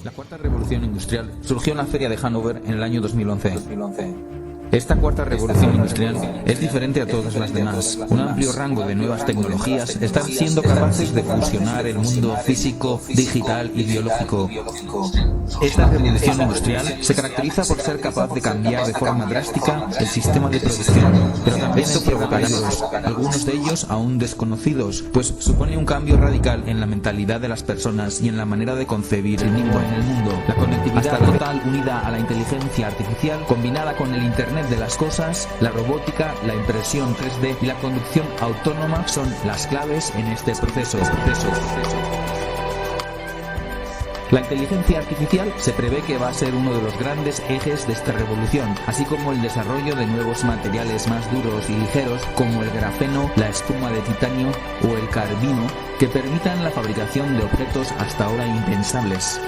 La cuarta revolución industrial surgió en la feria de Hannover en el año 2011. Esta cuarta revolución industrial es diferente a todas las demás. Un amplio rango de nuevas tecnologías están siendo capaces de fusionar el mundo físico, digital y biológico. Esta revolución industrial se caracteriza por ser capaz de cambiar de forma drástica el sistema de producción, pero también encierra peligros, algunos de ellos aún desconocidos, pues supone un cambio radical en la mentalidad de las personas y en la manera de concebir el mundo. La conectividad total unida a la inteligencia artificial, combinada con el Internet de las cosas, la robótica, la impresión 3D y la conducción autónoma son las claves en este proceso. La inteligencia artificial se prevé que va a ser uno de los grandes ejes de esta revolución, así como el desarrollo de nuevos materiales más duros y ligeros como el grafeno, la espuma de titanio o el carbino, que permitan la fabricación de objetos hasta ahora impensables.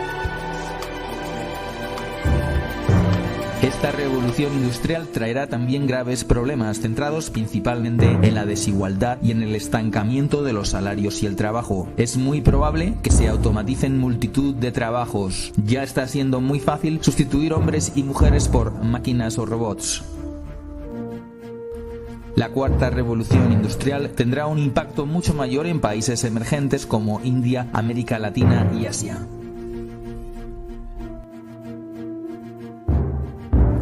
Esta revolución industrial traerá también graves problemas centrados principalmente en la desigualdad y en el estancamiento de los salarios y el trabajo. Es muy probable que se automaticen multitud de trabajos. Ya está siendo muy fácil sustituir hombres y mujeres por máquinas o robots. La cuarta revolución industrial tendrá un impacto mucho mayor en países emergentes como India, América Latina y Asia.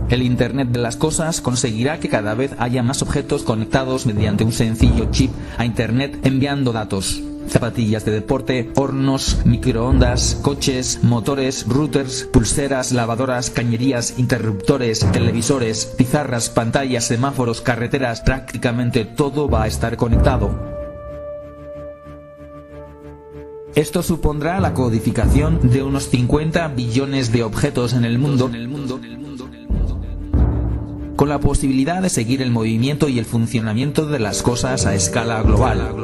El Internet de las cosas conseguirá que cada vez haya más objetos conectados mediante un sencillo chip a Internet enviando datos. Zapatillas de deporte, hornos, microondas, coches, motores, routers, pulseras, lavadoras, cañerías, interruptores, televisores, pizarras, pantallas, semáforos, carreteras, prácticamente todo va a estar conectado. Esto supondrá la codificación de unos 50 billones de objetos en el mundo, con la posibilidad de seguir el movimiento y el funcionamiento de las cosas a escala global.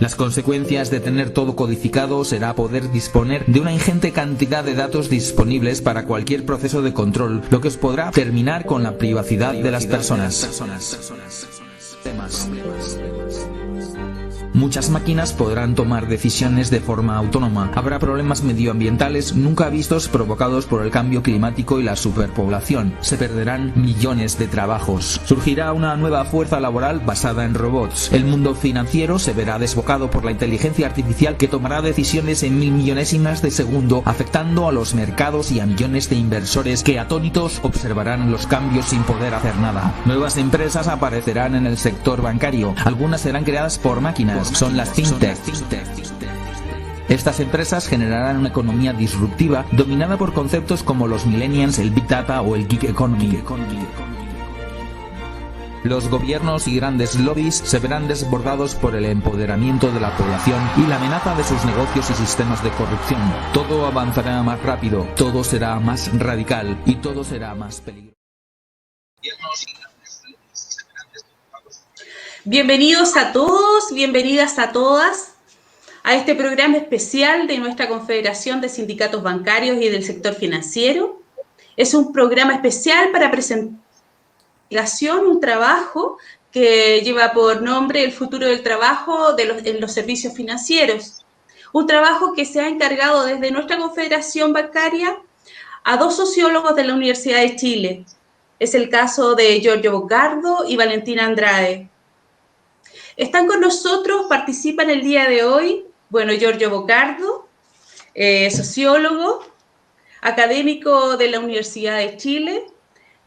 Las consecuencias de tener todo codificado será poder disponer de una ingente cantidad de datos disponibles para cualquier proceso de control, lo que os podrá terminar con la privacidad de las personas. Muchas máquinas podrán tomar decisiones de forma autónoma. Habrá problemas medioambientales nunca vistos provocados por el cambio climático y la superpoblación. Se perderán millones de trabajos. Surgirá una nueva fuerza laboral basada en robots. El mundo financiero se verá desbocado por la inteligencia artificial que tomará decisiones en mil millonésimas de segundo, afectando a los mercados y a millones de inversores que atónitos observarán los cambios sin poder hacer nada. Nuevas empresas aparecerán en el sector bancario. Algunas serán creadas por máquinas. Son las fintech. Estas empresas generarán una economía disruptiva dominada por conceptos como los millennials, el big data o el gig economy. Los gobiernos y grandes lobbies se verán desbordados por el empoderamiento de la población y la amenaza de sus negocios y sistemas de corrupción. Todo avanzará más rápido, todo será más radical y todo será más peligroso. Bienvenidos a todos, bienvenidas a todas a este programa especial de nuestra Confederación de Sindicatos Bancarios y del Sector Financiero. Es un programa especial para presentar un trabajo que lleva por nombre El futuro del trabajo en los servicios financieros. Un trabajo que se ha encargado desde nuestra Confederación Bancaria a dos sociólogos de la Universidad de Chile. Es el caso de Giorgio Boccardo y Valentina Andrade. Están con nosotros, participan el día de hoy, Giorgio Boccardo, sociólogo, académico de la Universidad de Chile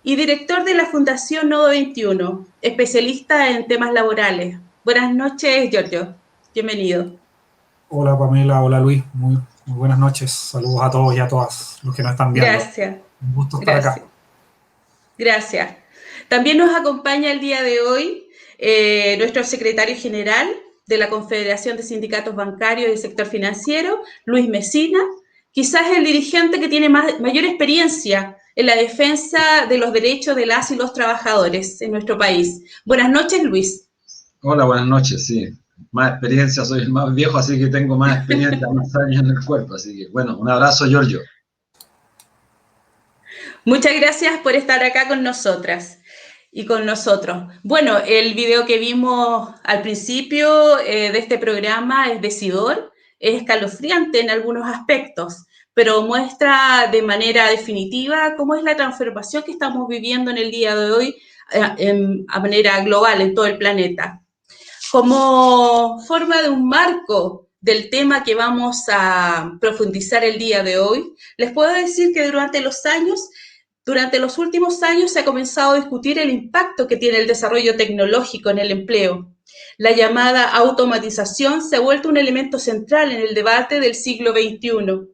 y director de la Fundación Nodo 21, especialista en temas laborales. Buenas noches, Giorgio. Bienvenido. Hola, Pamela. Hola, Luis. Muy buenas noches. Saludos a todos y a todas los que nos están viendo. Gracias. Un gusto estar acá. Gracias. También nos acompaña el día de hoy nuestro secretario general de la Confederación de Sindicatos Bancarios y del Sector Financiero, Luis Mesina, quizás el dirigente que tiene mayor experiencia en la defensa de los derechos de las y los trabajadores en nuestro país. Buenas noches, Luis. Hola, buenas noches, sí. Más experiencia, soy el más viejo, así que tengo más experiencia, más años en el cuerpo. Así que, bueno, un abrazo, Giorgio. Muchas gracias por estar acá con nosotras y con nosotros. Bueno, el video que vimos al principio de este programa es decidor, es escalofriante en algunos aspectos, pero muestra de manera definitiva cómo es la transformación que estamos viviendo en el día de hoy a manera global en todo el planeta. Como forma de un marco del tema que vamos a profundizar el día de hoy, les puedo decir que durante los últimos años se ha comenzado a discutir el impacto que tiene el desarrollo tecnológico en el empleo. La llamada automatización se ha vuelto un elemento central en el debate del siglo XXI.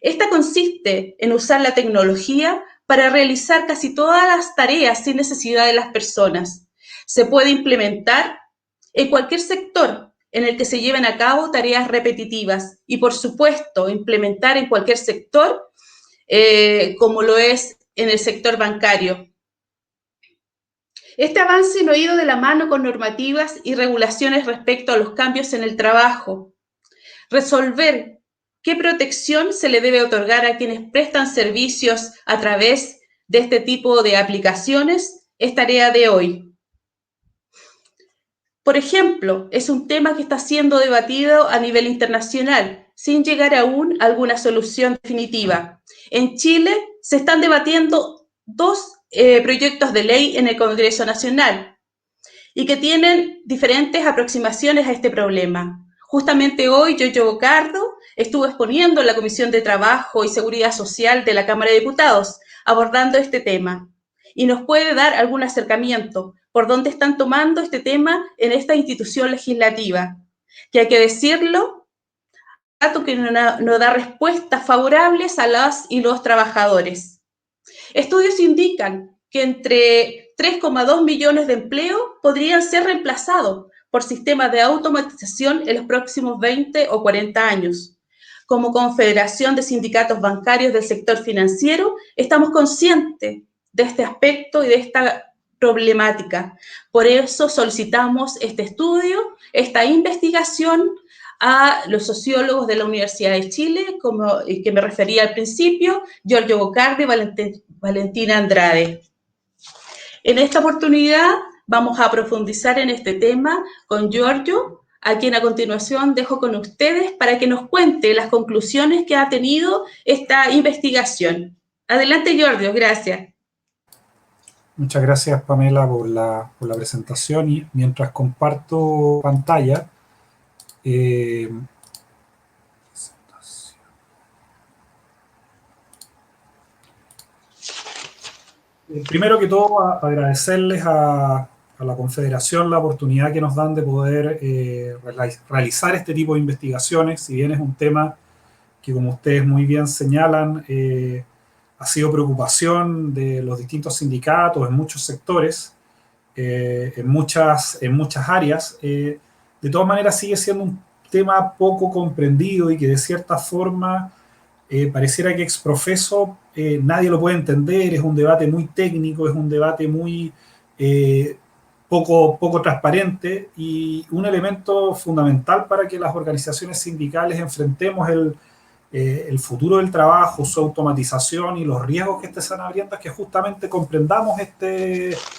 Esta consiste en usar la tecnología para realizar casi todas las tareas sin necesidad de las personas. Se puede implementar en cualquier sector en el que se lleven a cabo tareas repetitivas y, por supuesto, implementar en cualquier sector como lo es en el sector bancario. Este avance no ha ido de la mano con normativas y regulaciones respecto a los cambios en el trabajo. Resolver qué protección se le debe otorgar a quienes prestan servicios a través de este tipo de aplicaciones es tarea de hoy. Por ejemplo, es un tema que está siendo debatido a nivel internacional, sin llegar aún a alguna solución definitiva. En Chile se están debatiendo dos proyectos de ley en el Congreso Nacional y que tienen diferentes aproximaciones a este problema. Justamente hoy, Giorgio Bocardo estuvo exponiendo en la Comisión de Trabajo y Seguridad Social de la Cámara de Diputados, abordando este tema, y nos puede dar algún acercamiento por dónde están tomando este tema en esta institución legislativa, que hay que decirlo, que no da respuestas favorables a las y los trabajadores. Estudios indican que entre 3,2 millones de empleos podrían ser reemplazados por sistemas de automatización en los próximos 20 o 40 años. Como Confederación de Sindicatos Bancarios del Sector Financiero, estamos conscientes de este aspecto y de esta problemática. Por eso solicitamos este estudio, esta investigación a los sociólogos de la Universidad de Chile, como que me refería al principio, Giorgio Bocardo y Valentina Andrade. En esta oportunidad vamos a profundizar en este tema con Giorgio, a quien a continuación dejo con ustedes para que nos cuente las conclusiones que ha tenido esta investigación. Adelante, Giorgio, gracias. Muchas gracias, Pamela, por la presentación, y mientras comparto pantalla, primero que todo, agradecerles a la Confederación la oportunidad que nos dan de poder realizar este tipo de investigaciones, si bien es un tema que, como ustedes muy bien señalan, ha sido preocupación de los distintos sindicatos en muchos sectores, en muchas áreas. De todas maneras sigue siendo un tema poco comprendido y que de cierta forma pareciera que ex profeso nadie lo puede entender. Es un debate muy técnico, es un debate muy poco transparente, y un elemento fundamental para que las organizaciones sindicales enfrentemos el futuro del trabajo, su automatización y los riesgos que están abriendo, es que justamente comprendamos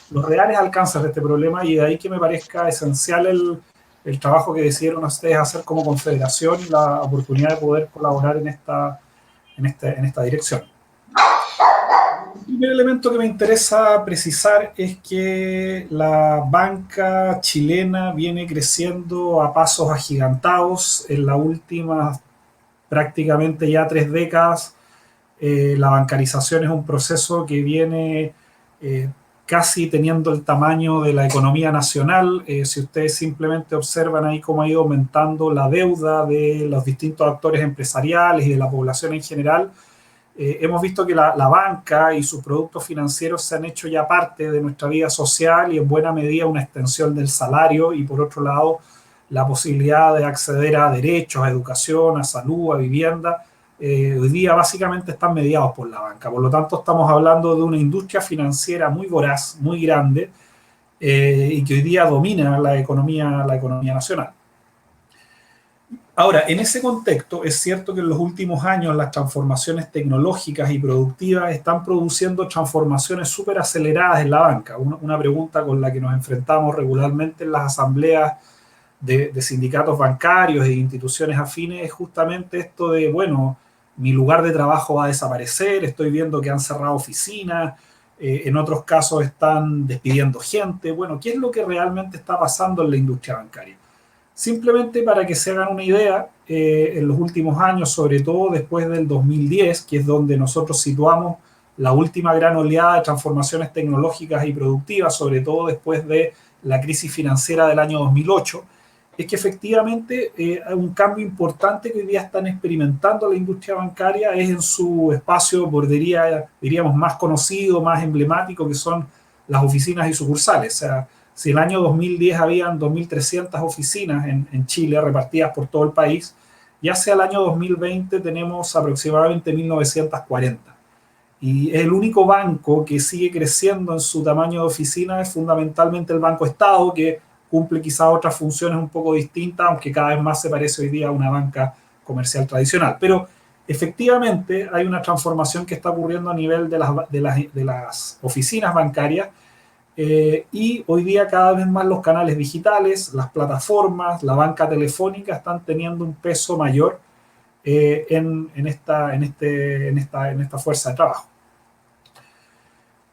los reales alcances de este problema, y de ahí que me parezca esencial el trabajo que decidieron ustedes hacer como confederación y la oportunidad de poder colaborar en esta dirección. El primer elemento que me interesa precisar es que la banca chilena viene creciendo a pasos agigantados en las últimas prácticamente ya 3 décadas. La bancarización es un proceso que viene casi teniendo el tamaño de la economía nacional. Si ustedes simplemente observan ahí cómo ha ido aumentando la deuda de los distintos actores empresariales y de la población en general, hemos visto que la banca y sus productos financieros se han hecho ya parte de nuestra vida social y en buena medida una extensión del salario, y por otro lado la posibilidad de acceder a derechos, a educación, a salud, a vivienda, hoy día básicamente están mediados por la banca. Por lo tanto, estamos hablando de una industria financiera muy voraz, muy grande, y que hoy día domina la economía nacional. Ahora, en ese contexto, es cierto que en los últimos años las transformaciones tecnológicas y productivas están produciendo transformaciones súper aceleradas en la banca. Una pregunta con la que nos enfrentamos regularmente en las asambleas de sindicatos bancarios e instituciones afines es justamente esto de, bueno, mi lugar de trabajo va a desaparecer, estoy viendo que han cerrado oficinas, en otros casos están despidiendo gente. Bueno, ¿qué es lo que realmente está pasando en la industria bancaria? Simplemente para que se hagan una idea, en los últimos años, sobre todo después del 2010, que es donde nosotros situamos la última gran oleada de transformaciones tecnológicas y productivas, sobre todo después de la crisis financiera del año 2008, es que efectivamente hay un cambio importante que hoy día están experimentando la industria bancaria, es en su espacio, diríamos, más conocido, más emblemático, que son las oficinas y sucursales. O sea, si el año 2010 habían 2.300 oficinas en Chile repartidas por todo el país, ya hacia el año 2020 tenemos aproximadamente 1.940. Y el único banco que sigue creciendo en su tamaño de oficina es fundamentalmente el Banco Estado, que cumple quizá otras funciones un poco distintas, aunque cada vez más se parece hoy día a una banca comercial tradicional. Pero efectivamente hay una transformación que está ocurriendo a nivel de las oficinas bancarias, y hoy día cada vez más los canales digitales, las plataformas, la banca telefónica están teniendo un peso mayor en esta fuerza de trabajo.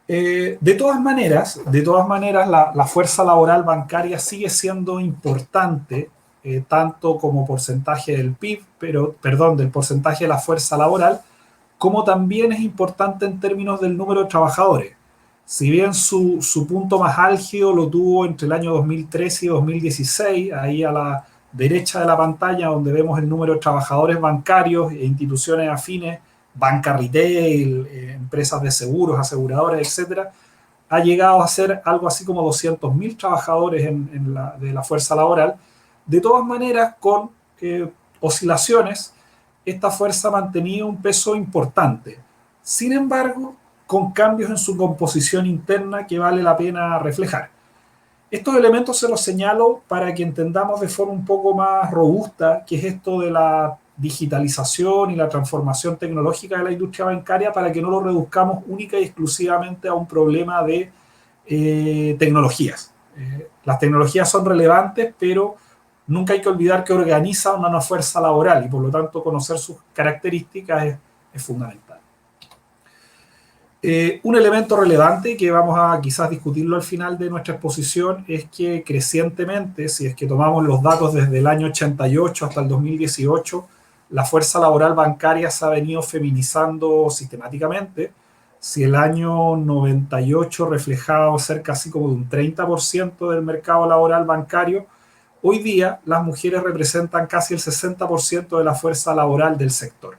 De todas maneras, la fuerza laboral bancaria sigue siendo importante, tanto como porcentaje del PIB, del porcentaje de la fuerza laboral, como también es importante en términos del número de trabajadores. Si bien su punto más álgido lo tuvo entre el año 2013 y 2016, ahí a la derecha de la pantalla, donde vemos el número de trabajadores bancarios e instituciones afines, banca retail, empresas de seguros, aseguradoras, etcétera, ha llegado a ser algo así como 200.000 trabajadores de la fuerza laboral. De todas maneras, con oscilaciones, esta fuerza ha mantenido un peso importante. Sin embargo, con cambios en su composición interna que vale la pena reflejar. Estos elementos se los señalo para que entendamos de forma un poco más robusta qué es esto de la digitalización y la transformación tecnológica de la industria bancaria, para que no lo reduzcamos única y exclusivamente a un problema de tecnologías. Las tecnologías son relevantes, pero nunca hay que olvidar que organizan una fuerza laboral y por lo tanto conocer sus características es fundamental. Un elemento relevante que vamos a quizás discutirlo al final de nuestra exposición es que crecientemente, si es que tomamos los datos desde el año 88 hasta el 2018, la fuerza laboral bancaria se ha venido feminizando sistemáticamente. Si el año 98 reflejaba cerca así como de un 30% del mercado laboral bancario, hoy día las mujeres representan casi el 60% de la fuerza laboral del sector.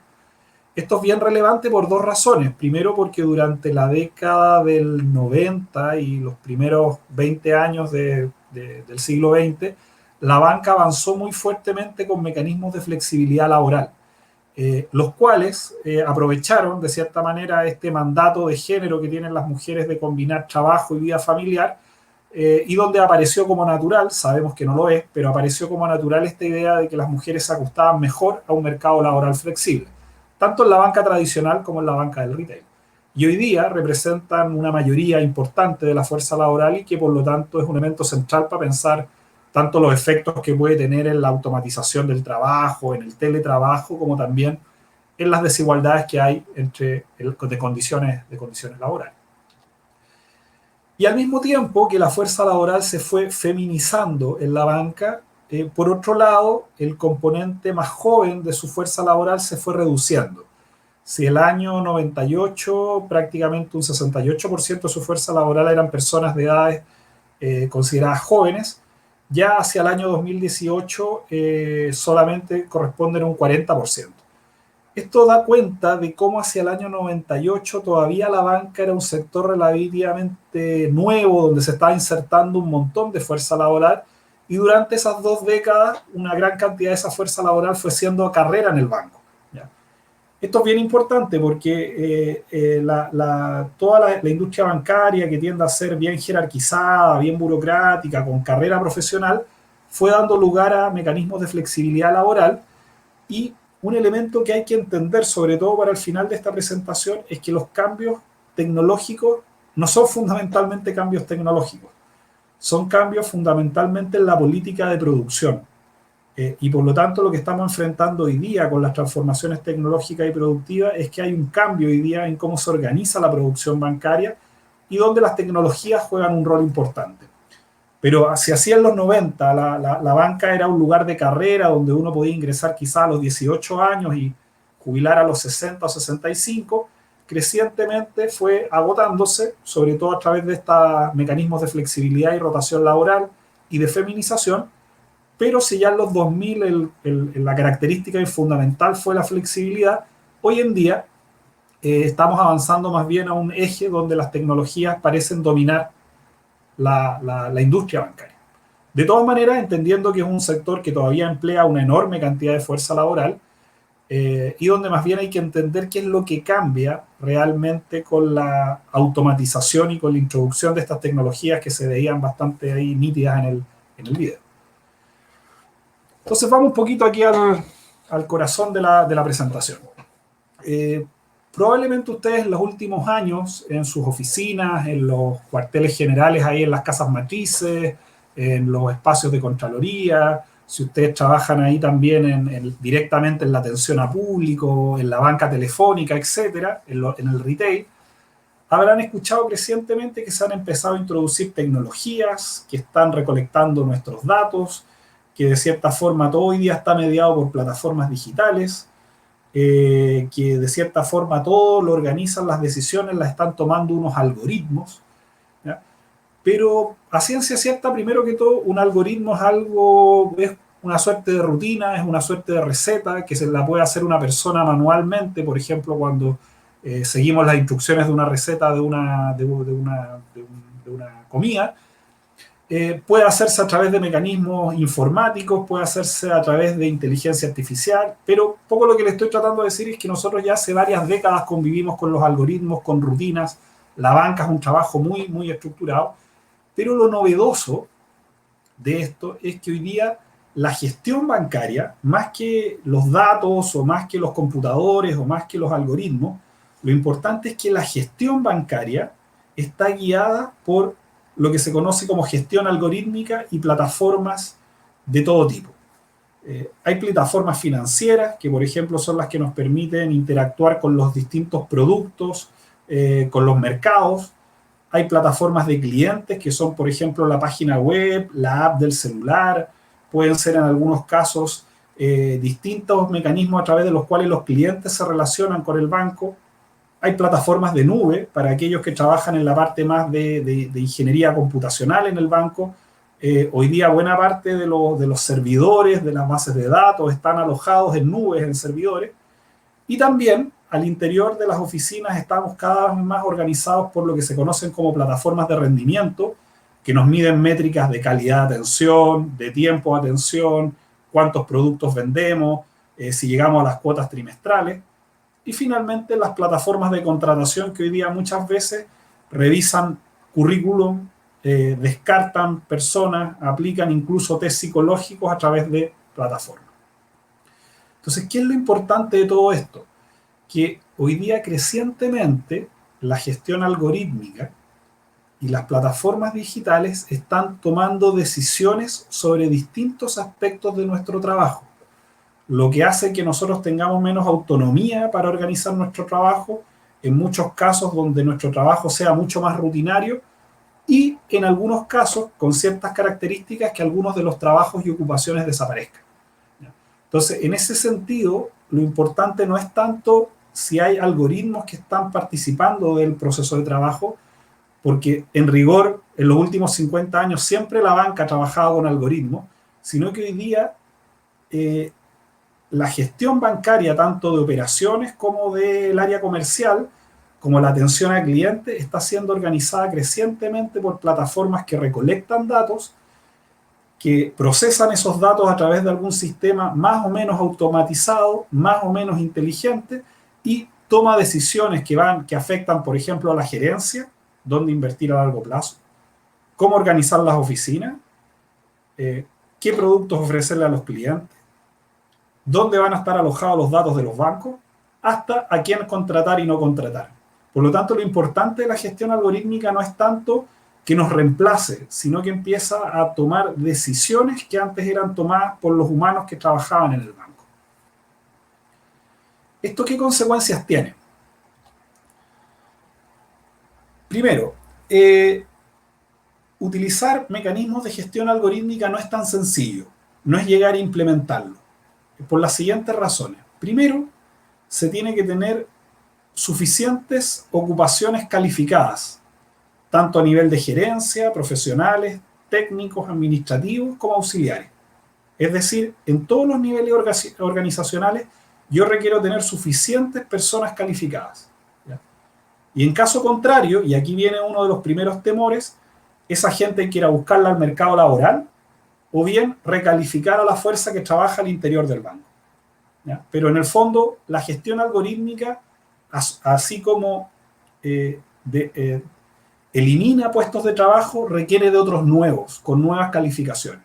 Esto es bien relevante por dos razones. Primero, porque durante la década del 90 y los primeros 20 años del siglo XX, la banca avanzó muy fuertemente con mecanismos de flexibilidad laboral, los cuales aprovecharon de cierta manera este mandato de género que tienen las mujeres de combinar trabajo y vida familiar, y donde apareció como natural, sabemos que no lo es, pero apareció como natural esta idea de que las mujeres se ajustaban mejor a un mercado laboral flexible, tanto en la banca tradicional como en la banca del retail. Y hoy día representan una mayoría importante de la fuerza laboral y que por lo tanto es un elemento central para pensar tanto los efectos que puede tener en la automatización del trabajo, en el teletrabajo, como también en las desigualdades que hay de condiciones laborales. Y al mismo tiempo que la fuerza laboral se fue feminizando en la banca, por otro lado, el componente más joven de su fuerza laboral se fue reduciendo. Si el año 98 prácticamente un 68% de su fuerza laboral eran personas de edades consideradas jóvenes, ya hacia el año 2018 solamente corresponden a un 40%. Esto da cuenta de cómo hacia el año 98 todavía la banca era un sector relativamente nuevo, donde se estaba insertando un montón de fuerza laboral, y durante esas 2 décadas una gran cantidad de esa fuerza laboral fue siendo carrera en el banco. ¿Ya? Esto es bien importante porque toda la industria bancaria, que tiende a ser bien jerarquizada, bien burocrática, con carrera profesional, fue dando lugar a mecanismos de flexibilidad laboral. Y un elemento que hay que entender, sobre todo para el final de esta presentación, es que los cambios tecnológicos no son fundamentalmente cambios tecnológicos, son cambios fundamentalmente en la política de producción. Y por lo tanto lo que estamos enfrentando hoy día con las transformaciones tecnológicas y productivas es que hay un cambio hoy día en cómo se organiza la producción bancaria y donde las tecnologías juegan un rol importante. Pero si así en los 90 la banca era un lugar de carrera donde uno podía ingresar quizá a los 18 años y jubilar a los 60 o 65, crecientemente fue agotándose, sobre todo a través de estos mecanismos de flexibilidad y rotación laboral y de feminización. Pero si ya en los 2000 la característica y fundamental fue la flexibilidad, hoy en día estamos avanzando más bien a un eje donde las tecnologías parecen dominar la industria bancaria. De todas maneras, entendiendo que es un sector que todavía emplea una enorme cantidad de fuerza laboral y donde más bien hay que entender qué es lo que cambia realmente con la automatización y con la introducción de estas tecnologías que se veían bastante ahí nítidas en el video. Entonces vamos un poquito aquí al corazón de la presentación. Probablemente ustedes en los últimos años, en sus oficinas, en los cuarteles generales, ahí en las casas matrices, en los espacios de Contraloría, si ustedes trabajan ahí también directamente en la atención a público, en la banca telefónica, etcétera, en el retail, habrán escuchado crecientemente que se han empezado a introducir tecnologías que están recolectando nuestros datos, que de cierta forma todo hoy día está mediado por plataformas digitales, que de cierta forma todo lo organizan, las decisiones las están tomando unos algoritmos, ¿ya? Pero a ciencia cierta, primero que todo, un algoritmo es una suerte de rutina, es una suerte de receta que se la puede hacer una persona manualmente, por ejemplo, cuando seguimos las instrucciones de una receta de una comida. Puede hacerse a través de mecanismos informáticos, puede hacerse a través de inteligencia artificial, pero poco lo que le estoy tratando de decir es que nosotros ya hace varias décadas convivimos con los algoritmos, con rutinas. La banca es un trabajo muy, muy estructurado, pero lo novedoso de esto es que hoy día la gestión bancaria, más que los datos o más que los computadores o más que los algoritmos, lo importante es que la gestión bancaria está guiada por lo que se conoce como gestión algorítmica y plataformas de todo tipo. Hay plataformas financieras que, por ejemplo, son las que nos permiten interactuar con los distintos productos, con los mercados. Hay plataformas de clientes que son, por ejemplo, la página web, la app del celular. Pueden ser en algunos casos distintos mecanismos a través de los cuales los clientes se relacionan con el banco. Hay plataformas de nube para aquellos que trabajan en la parte más de ingeniería computacional en el banco. Hoy día buena parte de los servidores, de las bases de datos, están alojados en nubes, en servidores. Y también al interior de las oficinas estamos cada vez más organizados por lo que se conocen como plataformas de rendimiento, que nos miden métricas de calidad de atención, de tiempo de atención, cuántos productos vendemos, si llegamos a las cuotas trimestrales. Y finalmente las plataformas de contratación que hoy día muchas veces revisan currículum, descartan personas, aplican incluso test psicológicos a través de plataformas. Entonces, ¿qué es lo importante de todo esto? Que hoy día crecientemente la gestión algorítmica y las plataformas digitales están tomando decisiones sobre distintos aspectos de nuestro trabajo, lo que hace que nosotros tengamos menos autonomía para organizar nuestro trabajo, en muchos casos donde nuestro trabajo sea mucho más rutinario y en algunos casos con ciertas características que algunos de los trabajos y ocupaciones desaparezcan. Entonces, en ese sentido, lo importante no es tanto si hay algoritmos que están participando del proceso de trabajo, porque en rigor, en los últimos 50 años siempre la banca ha trabajado con algoritmos, sino que hoy día la gestión bancaria, tanto de operaciones como del área comercial, como la atención al cliente, está siendo organizada crecientemente por plataformas que recolectan datos, que procesan esos datos a través de algún sistema más o menos automatizado, más o menos inteligente, y toma decisiones que afectan, por ejemplo, a la gerencia, dónde invertir a largo plazo, cómo organizar las oficinas, qué productos ofrecerle a los clientes, dónde van a estar alojados los datos de los bancos, hasta a quién contratar y no contratar. Por lo tanto, lo importante de la gestión algorítmica no es tanto que nos reemplace, sino que empieza a tomar decisiones que antes eran tomadas por los humanos que trabajaban en el banco. ¿Esto qué consecuencias tiene? Primero, utilizar mecanismos de gestión algorítmica no es tan sencillo, no es llegar a implementarlo, por las siguientes razones. Primero, se tiene que tener suficientes ocupaciones calificadas, tanto a nivel de gerencia, profesionales, técnicos, administrativos, como auxiliares. Es decir, en todos los niveles organizacionales yo requiero tener suficientes personas calificadas. ¿Ya? Y en caso contrario, y aquí viene uno de los primeros temores, esa gente quiera buscarla al mercado laboral o bien recalificar a la fuerza que trabaja al interior del banco. ¿Ya? Pero en el fondo, la gestión algorítmica, así como elimina puestos de trabajo, requiere de otros nuevos, con nuevas calificaciones.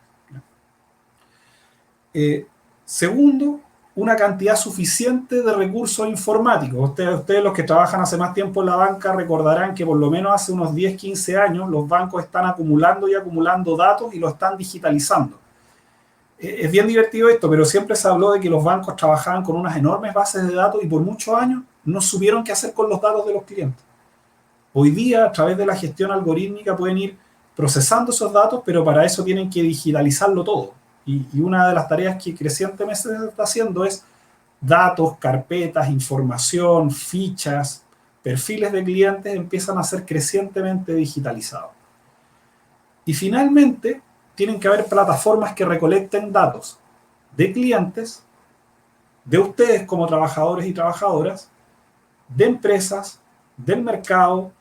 Segundo, una cantidad suficiente de recursos informáticos. Ustedes los que trabajan hace más tiempo en la banca recordarán que por lo menos hace unos 10, 15 años los bancos están acumulando y acumulando datos y lo están digitalizando. Es bien divertido esto, pero siempre se habló de que los bancos trabajaban con unas enormes bases de datos y por muchos años no supieron qué hacer con los datos de los clientes. Hoy día, a través de la gestión algorítmica, pueden ir procesando esos datos, pero para eso tienen que digitalizarlo todo. Y una de las tareas que crecientemente se está haciendo es datos, carpetas, información, fichas, perfiles de clientes empiezan a ser crecientemente digitalizados. Y finalmente, tienen que haber plataformas que recolecten datos de clientes, de ustedes como trabajadores y trabajadoras, de empresas, del mercado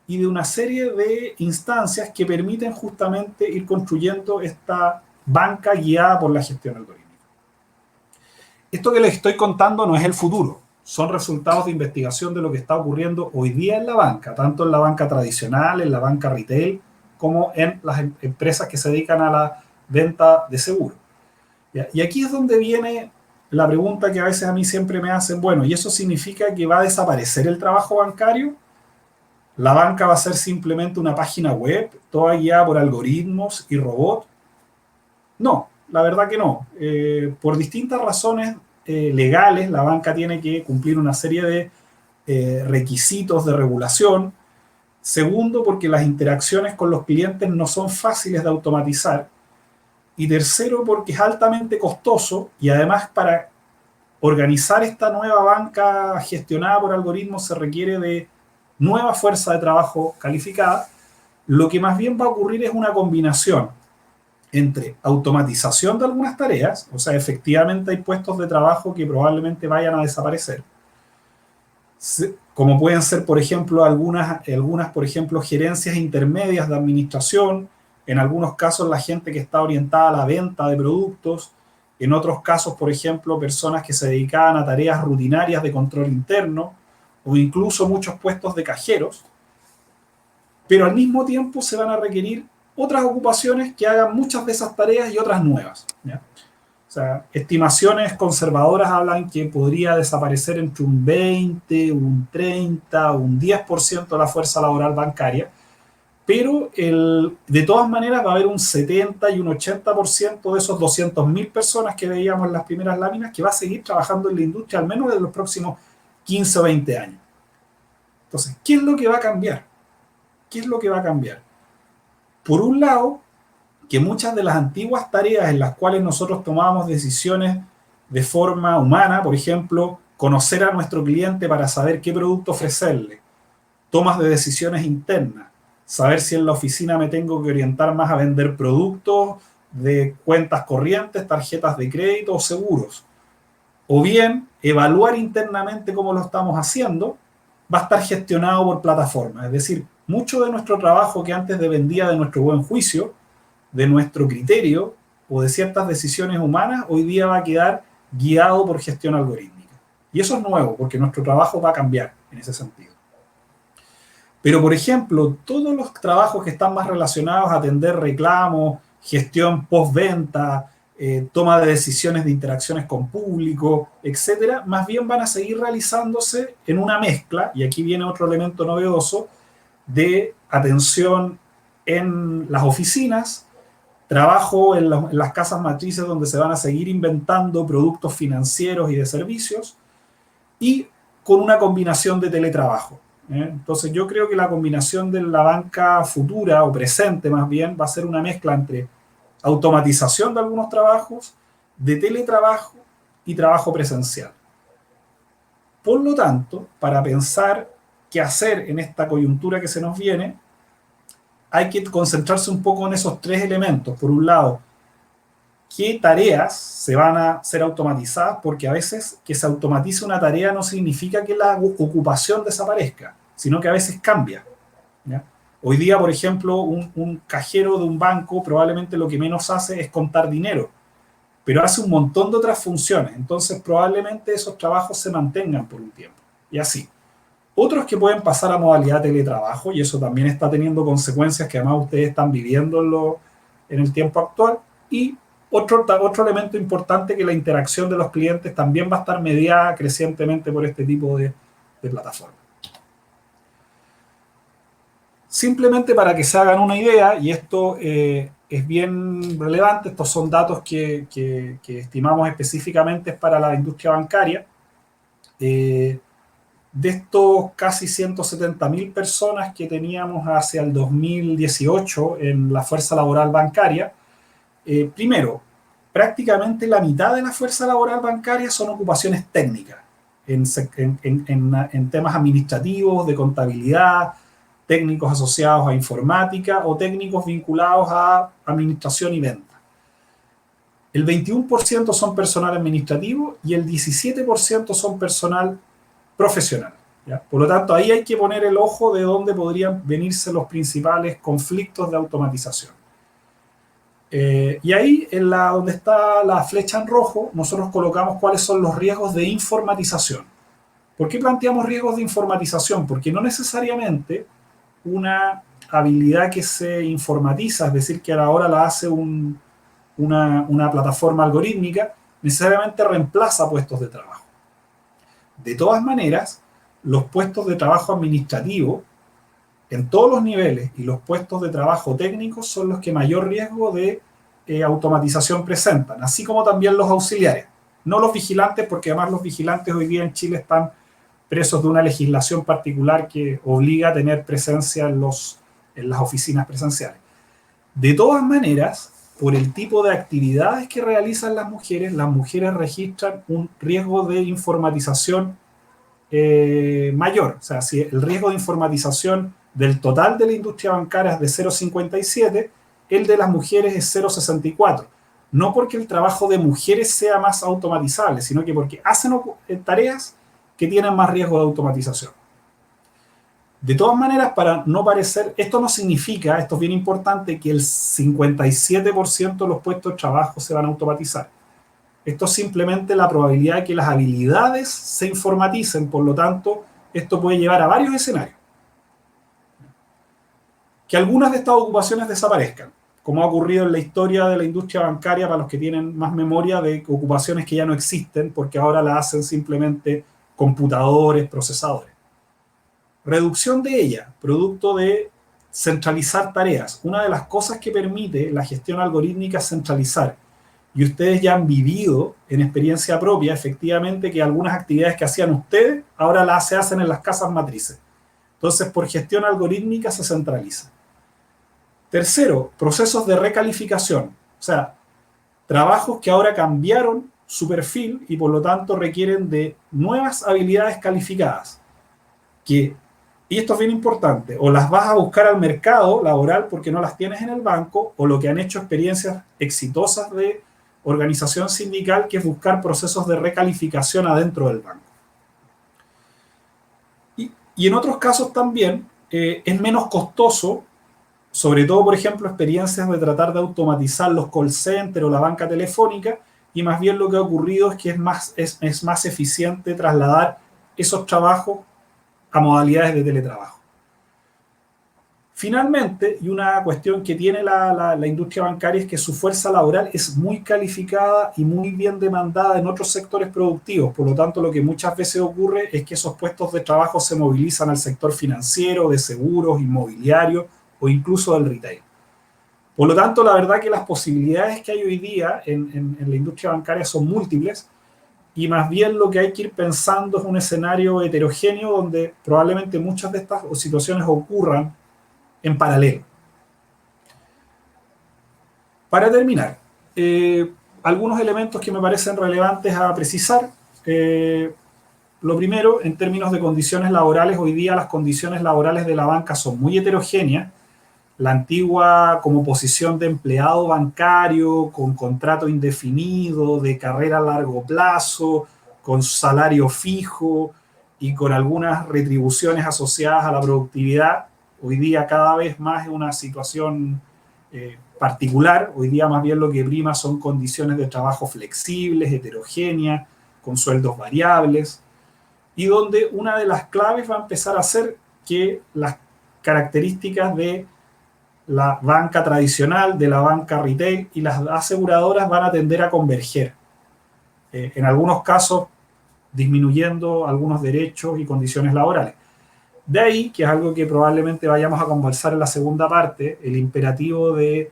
y de una serie de instancias que permiten justamente ir construyendo esta banca guiada por la gestión algorítmica. Esto que les estoy contando no es el futuro, son resultados de investigación de lo que está ocurriendo hoy día en la banca, tanto en la banca tradicional, en la banca retail, como en las empresas que se dedican a la venta de seguros. Y aquí es donde viene la pregunta que a veces a mí siempre me hacen, bueno, ¿y eso significa que va a desaparecer el trabajo bancario? ¿La banca va a ser simplemente una página web, toda guiada por algoritmos y robots? No, la verdad que no. Por distintas razones legales, la banca tiene que cumplir una serie de requisitos de regulación. Segundo, porque las interacciones con los clientes no son fáciles de automatizar. Y tercero, porque es altamente costoso y además para organizar esta nueva banca gestionada por algoritmos se requiere de nueva fuerza de trabajo calificada. Lo que más bien va a ocurrir es una combinación entre automatización de algunas tareas, o sea, efectivamente hay puestos de trabajo que probablemente vayan a desaparecer, como pueden ser, por ejemplo, algunas por ejemplo, gerencias intermedias de administración, en algunos casos la gente que está orientada a la venta de productos, en otros casos, por ejemplo, personas que se dedicaban a tareas rutinarias de control interno, o incluso muchos puestos de cajeros, pero al mismo tiempo se van a requerir otras ocupaciones que hagan muchas de esas tareas y otras nuevas, ¿ya? O sea, estimaciones conservadoras hablan que podría desaparecer entre un 20, un 30, un 10% de la fuerza laboral bancaria, pero de todas maneras va a haber un 70 y un 80% de esos 200.000 personas que veíamos en las primeras láminas que va a seguir trabajando en la industria al menos en los próximos 15 o 20 años. Entonces, ¿qué es lo que va a cambiar? ¿Qué es lo que va a cambiar? Por un lado, que muchas de las antiguas tareas en las cuales nosotros tomábamos decisiones de forma humana, por ejemplo, conocer a nuestro cliente para saber qué producto ofrecerle, tomas de decisiones internas, saber si en la oficina me tengo que orientar más a vender productos de cuentas corrientes, tarjetas de crédito o seguros, o bien evaluar internamente cómo lo estamos haciendo, va a estar gestionado por plataformas. Es decir, mucho de nuestro trabajo que antes dependía de nuestro buen juicio, de nuestro criterio o de ciertas decisiones humanas, hoy día va a quedar guiado por gestión algorítmica. Y eso es nuevo, porque nuestro trabajo va a cambiar en ese sentido. Pero, por ejemplo, todos los trabajos que están más relacionados a atender reclamos, gestión postventa, toma de decisiones de interacciones con público, etcétera, más bien van a seguir realizándose en una mezcla, y aquí viene otro elemento novedoso, de atención en las oficinas, trabajo en las casas matrices donde se van a seguir inventando productos financieros y de servicios, y con una combinación de teletrabajo. Entonces yo creo que la combinación de la banca futura o presente más bien va a ser una mezcla entre automatización de algunos trabajos, de teletrabajo y trabajo presencial. Por lo tanto, para pensar qué hacer en esta coyuntura que se nos viene, hay que concentrarse un poco en esos tres elementos. Por un lado, qué tareas se van a ser automatizadas, porque a veces que se automatice una tarea no significa que la ocupación desaparezca, sino que a veces cambia, ¿ya? Hoy día, por ejemplo, un cajero de un banco probablemente lo que menos hace es contar dinero, pero hace un montón de otras funciones. Entonces probablemente esos trabajos se mantengan por un tiempo, y así. Otros que pueden pasar a modalidad teletrabajo, y eso también está teniendo consecuencias que además ustedes están viviendo en el tiempo actual. Y otro elemento importante, que la interacción de los clientes también va a estar mediada crecientemente por este tipo de plataformas. Simplemente para que se hagan una idea, y esto es bien relevante, estos son datos que estimamos específicamente para la industria bancaria. De estos casi 170.000 personas que teníamos hacia el 2018 en la fuerza laboral bancaria, primero, prácticamente la mitad de la fuerza laboral bancaria son ocupaciones técnicas, en temas administrativos, de contabilidad, técnicos asociados a informática o técnicos vinculados a administración y venta. El 21% son personal administrativo y el 17% son personal profesional, ¿ya? Por lo tanto, ahí hay que poner el ojo de dónde podrían venirse los principales conflictos de automatización. Y ahí, donde está la flecha en rojo, nosotros colocamos cuáles son los riesgos de informatización. ¿Por qué planteamos riesgos de informatización? Porque no necesariamente una habilidad que se informatiza, es decir, que ahora la hace una plataforma algorítmica, necesariamente reemplaza puestos de trabajo. De todas maneras, los puestos de trabajo administrativo en todos los niveles y los puestos de trabajo técnicos son los que mayor riesgo de automatización presentan, así como también los auxiliares. No los vigilantes, porque además los vigilantes hoy día en Chile están presos de una legislación particular que obliga a tener presencia en las oficinas presenciales. De todas maneras, por el tipo de actividades que realizan las mujeres registran un riesgo de informatización mayor. O sea, si el riesgo de informatización del total de la industria bancaria es de 0,57, el de las mujeres es 0,64. No porque el trabajo de mujeres sea más automatizable, sino que porque hacen tareas que tienen más riesgo de automatización. De todas maneras, para no parecer, esto no significa, esto es bien importante, que el 57% de los puestos de trabajo se van a automatizar. Esto es simplemente la probabilidad de que las habilidades se informaticen, por lo tanto, esto puede llevar a varios escenarios. Que algunas de estas ocupaciones desaparezcan, como ha ocurrido en la historia de la industria bancaria, para los que tienen más memoria, de ocupaciones que ya no existen, porque ahora las hacen simplemente computadores, procesadores. Reducción de ella, producto de centralizar tareas. Una de las cosas que permite la gestión algorítmica es centralizar. Y ustedes ya han vivido en experiencia propia, efectivamente, que algunas actividades que hacían ustedes, ahora se hacen en las casas matrices. Entonces, por gestión algorítmica se centraliza. Tercero, procesos de recalificación. O sea, trabajos que ahora cambiaron su perfil y por lo tanto requieren de nuevas habilidades calificadas. Y esto es bien importante, o las vas a buscar al mercado laboral porque no las tienes en el banco, o lo que han hecho experiencias exitosas de organización sindical, que es buscar procesos de recalificación adentro del banco. Y en otros casos también es menos costoso, sobre todo, por ejemplo, experiencias de tratar de automatizar los call centers o la banca telefónica, y más bien lo que ha ocurrido es que es más eficiente trasladar esos trabajos a modalidades de teletrabajo. Finalmente, y una cuestión que tiene la industria bancaria es que su fuerza laboral es muy calificada y muy bien demandada en otros sectores productivos. Por lo tanto, lo que muchas veces ocurre es que esos puestos de trabajo se movilizan al sector financiero, de seguros, inmobiliario o incluso del retail. Por lo tanto, la verdad que las posibilidades que hay hoy día en la industria bancaria son múltiples, y más bien lo que hay que ir pensando es un escenario heterogéneo donde probablemente muchas de estas situaciones ocurran en paralelo. Para terminar, algunos elementos que me parecen relevantes a precisar. Lo primero, en términos de condiciones laborales, hoy día las condiciones laborales de la banca son muy heterogéneas. La antigua como posición de empleado bancario, con contrato indefinido, de carrera a largo plazo, con salario fijo y con algunas retribuciones asociadas a la productividad, hoy día cada vez más es una situación particular. Hoy día más bien lo que prima son condiciones de trabajo flexibles, heterogéneas, con sueldos variables, y donde una de las claves va a empezar a ser que las características de la banca tradicional, de la banca retail y las aseguradoras van a tender a converger. En algunos casos disminuyendo algunos derechos y condiciones laborales. De ahí, que es algo que probablemente vayamos a conversar en la segunda parte, el imperativo de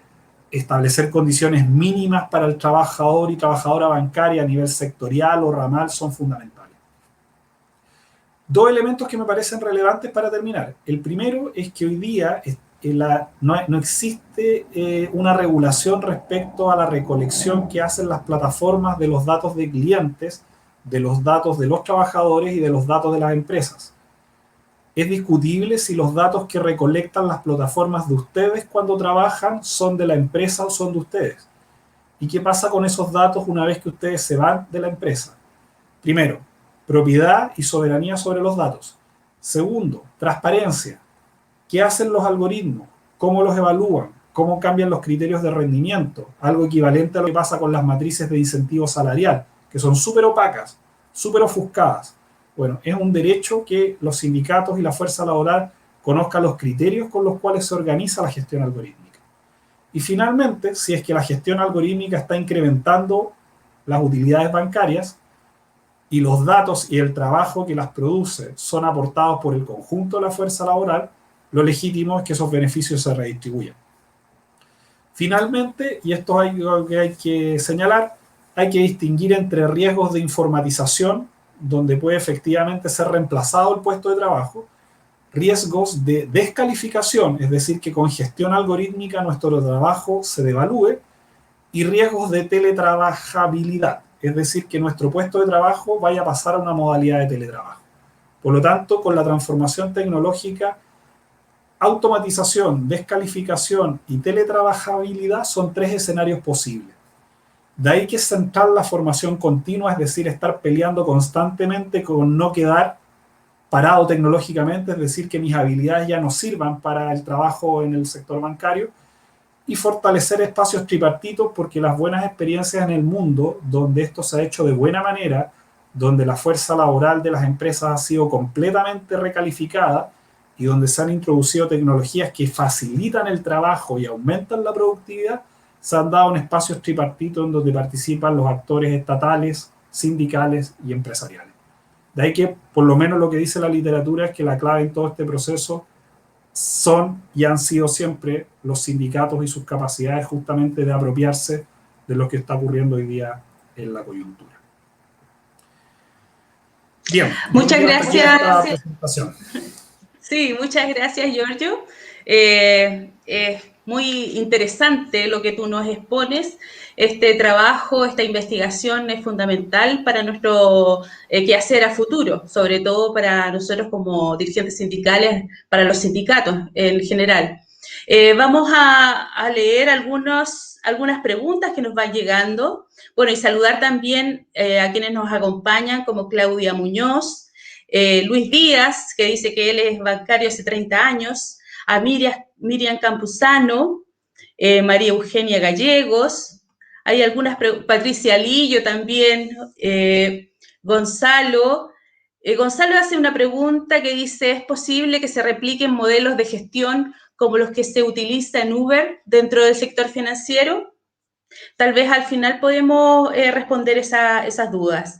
establecer condiciones mínimas para el trabajador y trabajadora bancaria a nivel sectorial o ramal son fundamentales. Dos elementos que me parecen relevantes para terminar. El primero es que hoy día no existe una regulación respecto a la recolección que hacen las plataformas de los datos de clientes, de los datos de los trabajadores y de los datos de las empresas. Es discutible si los datos que recolectan las plataformas de ustedes cuando trabajan son de la empresa o son de ustedes. ¿Y qué pasa con esos datos una vez que ustedes se van de la empresa? Primero, propiedad y soberanía sobre los datos. Segundo, transparencia. ¿Qué hacen los algoritmos? ¿Cómo los evalúan? ¿Cómo cambian los criterios de rendimiento? Algo equivalente a lo que pasa con las matrices de incentivo salarial, que son súper opacas, súper ofuscadas. Bueno, es un derecho que los sindicatos y la fuerza laboral conozcan los criterios con los cuales se organiza la gestión algorítmica. Y finalmente, si es que la gestión algorítmica está incrementando las utilidades bancarias y los datos y el trabajo que las produce son aportados por el conjunto de la fuerza laboral, lo legítimo es que esos beneficios se redistribuyan. Finalmente, y esto es algo que hay que señalar, hay que distinguir entre riesgos de informatización, donde puede efectivamente ser reemplazado el puesto de trabajo, riesgos de descalificación, es decir, que con gestión algorítmica nuestro trabajo se devalúe, y riesgos de teletrabajabilidad, es decir, que nuestro puesto de trabajo vaya a pasar a una modalidad de teletrabajo. Por lo tanto, con la transformación tecnológica, automatización, descalificación y teletrabajabilidad son tres escenarios posibles. De ahí que es central la formación continua, es decir, estar peleando constantemente con no quedar parado tecnológicamente, es decir, que mis habilidades ya no sirvan para el trabajo en el sector bancario, y fortalecer espacios tripartitos, porque las buenas experiencias en el mundo, donde esto se ha hecho de buena manera, donde la fuerza laboral de las empresas ha sido completamente recalificada y donde se han introducido tecnologías que facilitan el trabajo y aumentan la productividad, se han dado en espacios tripartitos en donde participan los actores estatales, sindicales y empresariales. De ahí que, por lo menos lo que dice la literatura, es que la clave en todo este proceso son y han sido siempre los sindicatos y sus capacidades justamente de apropiarse de lo que está ocurriendo hoy día en la coyuntura. Bien. Muchas gracias. Sí, muchas gracias, Giorgio. Muy interesante lo que tú nos expones. Este trabajo, esta investigación es fundamental para nuestro quehacer a futuro, sobre todo para nosotros como dirigentes sindicales, para los sindicatos en general. Vamos a leer algunas preguntas que nos van llegando. Bueno, y saludar también a quienes nos acompañan, como Claudia Muñoz, Luis Díaz, que dice que él es bancario hace 30 años, a Miriam Campuzano, María Eugenia Gallegos, hay algunas, Patricia Lillo también, Gonzalo. Gonzalo hace una pregunta que dice, ¿es posible que se repliquen modelos de gestión como los que se utiliza en Uber dentro del sector financiero? Tal vez al final podemos responder esas dudas.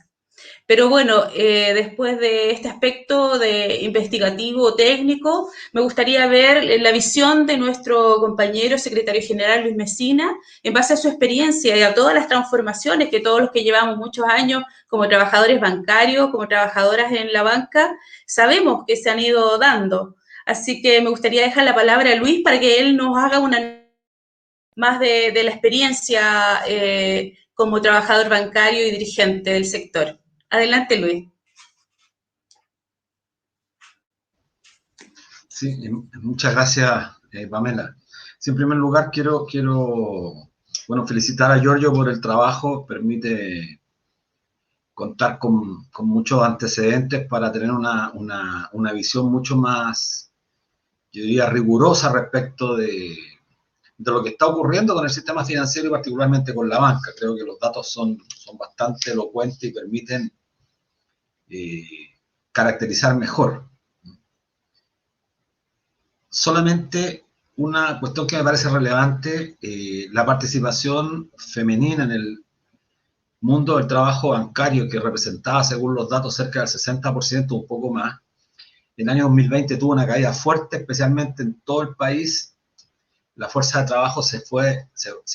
Pero bueno, después de este aspecto de investigativo técnico, me gustaría ver la visión de nuestro compañero secretario general Luis Mesina en base a su experiencia y a todas las transformaciones que todos los que llevamos muchos años como trabajadores bancarios, como trabajadoras en la banca, sabemos que se han ido dando. Así que me gustaría dejar la palabra a Luis para que él nos haga una más de la experiencia como trabajador bancario y dirigente del sector. Adelante, Luis. Sí, muchas gracias, Pamela. Sí, en primer lugar, quiero bueno, felicitar a Giorgio por el trabajo. Permite contar con muchos antecedentes para tener una visión mucho más, yo diría, rigurosa respecto de lo que está ocurriendo con el sistema financiero y particularmente con la banca. Creo que los datos son bastante elocuentes y permiten caracterizar mejor. Solamente una cuestión que me parece relevante, la participación femenina en el mundo del trabajo bancario, que representaba, según los datos, cerca del 60%, un poco más. En el año 2020 tuvo una caída fuerte, especialmente en todo el país. La fuerza de trabajo se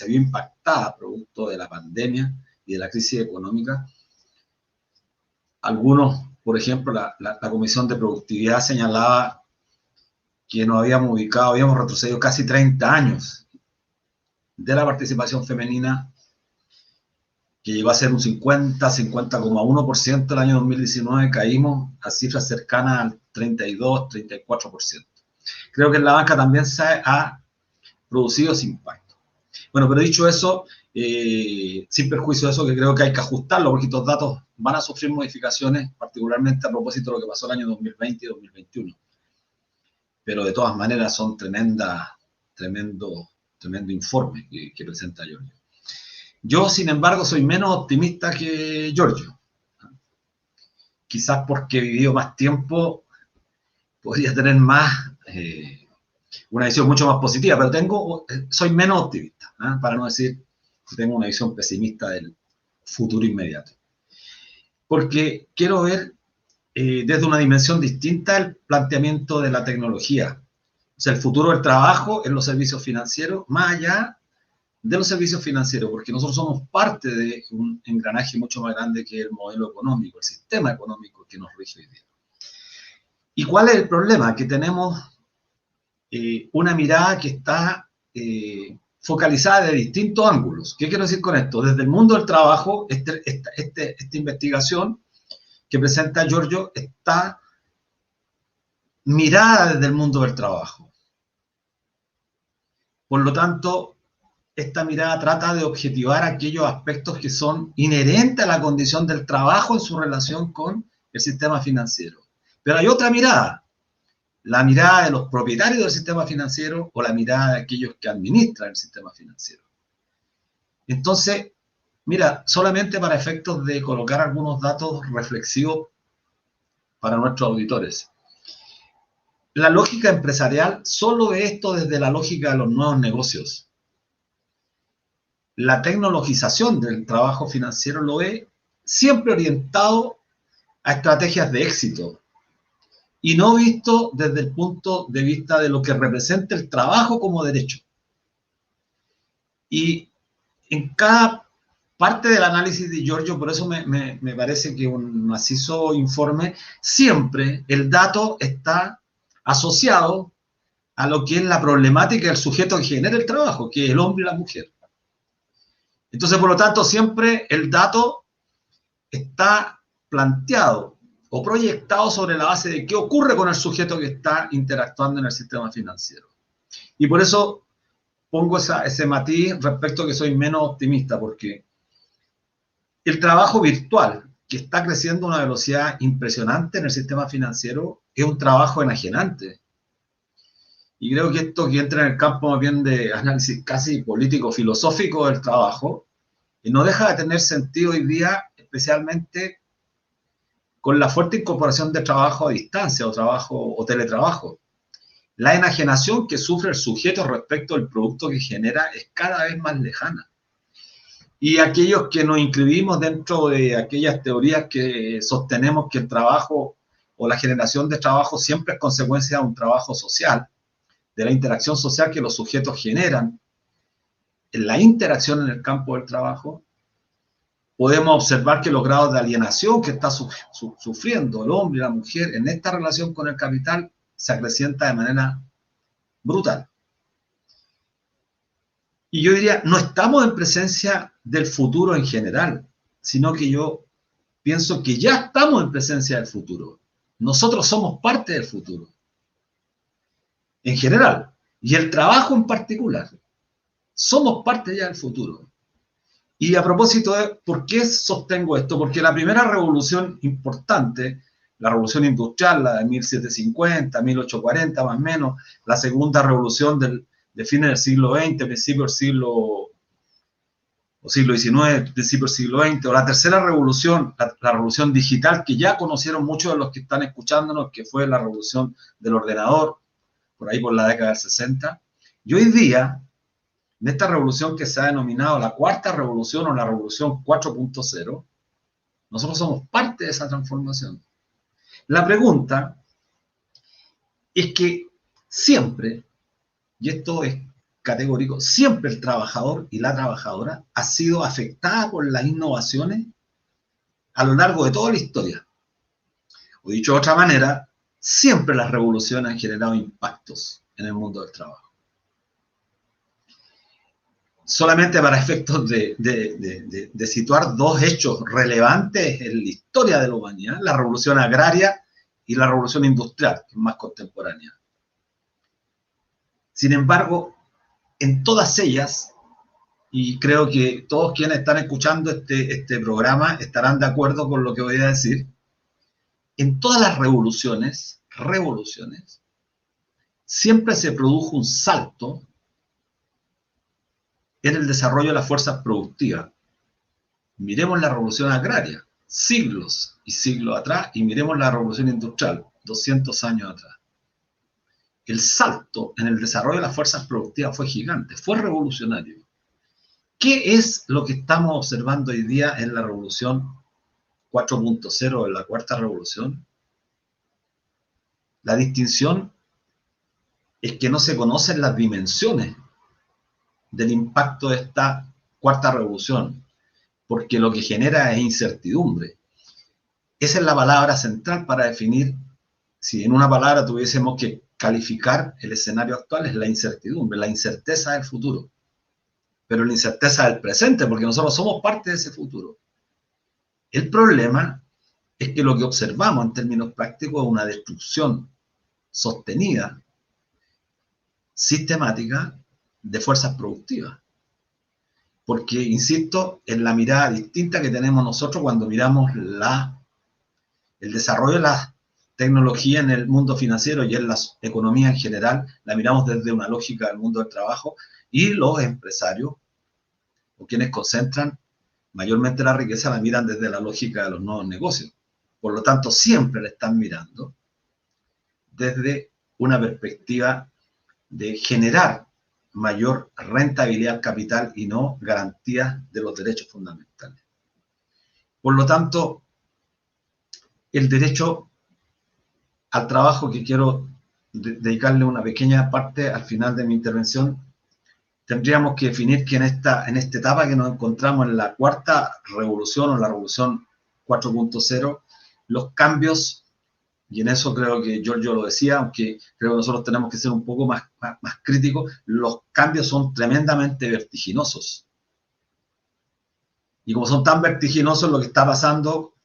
vio impactada producto de la pandemia y de la crisis económica. Algunos, por ejemplo, la Comisión de Productividad señalaba que nos habíamos retrocedido casi 30 años de la participación femenina, que llegó a ser un 50,1% el año 2019, caímos a cifras cercanas al 32-34%. Creo que en la banca también se ha producido ese impacto. Bueno, pero dicho eso, sin perjuicio de eso, que creo que hay que ajustarlo, porque estos datos van a sufrir modificaciones, particularmente a propósito de lo que pasó el año 2020 y 2021. Pero de todas maneras son tremendo informe que presenta Giorgio. Yo, sin embargo, soy menos optimista que Giorgio. Quizás porque he vivido más tiempo, podría tener más, una visión mucho más positiva, pero soy menos optimista, para no decir que tengo una visión pesimista del futuro inmediato. Porque quiero ver desde una dimensión distinta el planteamiento de la tecnología. O sea, el futuro del trabajo en los servicios financieros, más allá de los servicios financieros, porque nosotros somos parte de un engranaje mucho más grande que el modelo económico, el sistema económico que nos rige hoy día. ¿Y cuál es el problema? Que tenemos una mirada que está focalizada de distintos ángulos. ¿Qué quiero decir con esto? Desde el mundo del trabajo, esta investigación que presenta Giorgio está mirada desde el mundo del trabajo. Por lo tanto, esta mirada trata de objetivar aquellos aspectos que son inherentes a la condición del trabajo en su relación con el sistema financiero. Pero hay otra mirada, la mirada de los propietarios del sistema financiero o la mirada de aquellos que administran el sistema financiero. Entonces, mira, solamente para efectos de colocar algunos datos reflexivos para nuestros auditores. La lógica empresarial solo ve esto desde la lógica de los nuevos negocios. La tecnologización del trabajo financiero lo ve siempre orientado a estrategias de éxito y no visto desde el punto de vista de lo que representa el trabajo como derecho. Y en cada parte del análisis de Giorgio, por eso me parece que un macizo informe, siempre el dato está asociado a lo que es la problemática del sujeto que genera el trabajo, que es el hombre y la mujer. Entonces, por lo tanto, siempre el dato está planteado o proyectado sobre la base de qué ocurre con el sujeto que está interactuando en el sistema financiero. Y por eso pongo ese matiz respecto a que soy menos optimista, porque el trabajo virtual, que está creciendo a una velocidad impresionante en el sistema financiero, es un trabajo enajenante. Y creo que esto que entra en el campo más bien de análisis casi político-filosófico del trabajo, y no deja de tener sentido hoy día, especialmente con la fuerte incorporación de trabajo a distancia o teletrabajo. La enajenación que sufre el sujeto respecto al producto que genera es cada vez más lejana. Y aquellos que nos inscribimos dentro de aquellas teorías que sostenemos que el trabajo o la generación de trabajo siempre es consecuencia de un trabajo social, de la interacción social que los sujetos generan, en la interacción en el campo del trabajo, podemos observar que los grados de alienación que está sufriendo el hombre y la mujer en esta relación con el capital se acrecienta de manera brutal. Y yo diría, no estamos en presencia del futuro en general, sino que yo pienso que ya estamos en presencia del futuro. Nosotros somos parte del futuro, en general, y el trabajo en particular. Somos parte ya del futuro. Y a propósito de, ¿por qué sostengo esto? Porque la primera revolución importante, la revolución industrial, la de 1750, 1840 más o menos, la segunda revolución de fines del siglo XX, principio del siglo XIX, principio del siglo XX, o la tercera revolución, la revolución digital, que ya conocieron muchos de los que están escuchándonos, que fue la revolución del ordenador, por ahí por la década del 60. Y hoy día, en esta revolución que se ha denominado la cuarta revolución o la revolución 4.0, nosotros somos parte de esa transformación. La pregunta es que siempre, y esto es categórico, siempre el trabajador y la trabajadora ha sido afectada por las innovaciones a lo largo de toda la historia. O dicho de otra manera, siempre las revoluciones han generado impactos en el mundo del trabajo. Solamente para efectos de situar dos hechos relevantes en la historia de la humanidad, la revolución agraria y la revolución industrial, que es más contemporánea. Sin embargo, en todas ellas, y creo que todos quienes están escuchando este programa estarán de acuerdo con lo que voy a decir, en todas las revoluciones, siempre se produjo un salto en el desarrollo de las fuerzas productivas. Miremos la revolución agraria, siglos y siglos atrás, y miremos la revolución industrial, 200 años atrás. El salto en el desarrollo de las fuerzas productivas fue gigante, fue revolucionario. ¿Qué es lo que estamos observando hoy día en la revolución 4.0, en la cuarta revolución? La distinción es que no se conocen las dimensiones del impacto de esta cuarta revolución, porque lo que genera es incertidumbre. Esa es la palabra central para definir, si en una palabra tuviésemos que calificar el escenario actual, es la incertidumbre, la incerteza del futuro, pero la incerteza del presente, porque nosotros somos parte de ese futuro. El problema es que lo que observamos en términos prácticos es una destrucción sostenida, sistemática, de fuerzas productivas. Porque, insisto, en la mirada distinta que tenemos nosotros cuando miramos el desarrollo de la tecnología en el mundo financiero y en la economía en general, la miramos desde una lógica del mundo del trabajo, y los empresarios, o quienes concentran mayormente la riqueza, la miran desde la lógica de los nuevos negocios. Por lo tanto, siempre la están mirando desde una perspectiva de generar mayor rentabilidad al capital y no garantía de los derechos fundamentales. Por lo tanto, el derecho al trabajo, que quiero dedicarle una pequeña parte al final de mi intervención, tendríamos que definir que en esta etapa que nos encontramos en la cuarta revolución o la revolución 4.0, los cambios, y en eso creo que Giorgio lo decía, aunque creo que nosotros tenemos que ser un poco más críticos, los cambios son tremendamente vertiginosos. Y como son tan vertiginosos, lo que está pasando,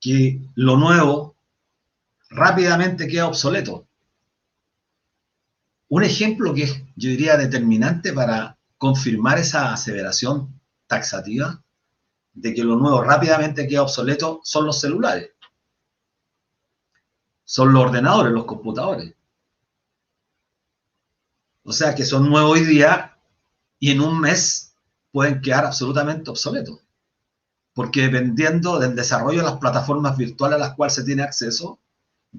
que lo nuevo rápidamente queda obsoleto. Un ejemplo que es, yo diría, determinante para confirmar esa aseveración taxativa de que lo nuevo rápidamente queda obsoleto son los celulares. Son los ordenadores, los computadores. O sea que son nuevos hoy día y en un mes pueden quedar absolutamente obsoletos. Porque dependiendo del desarrollo de las plataformas virtuales a las cuales se tiene acceso,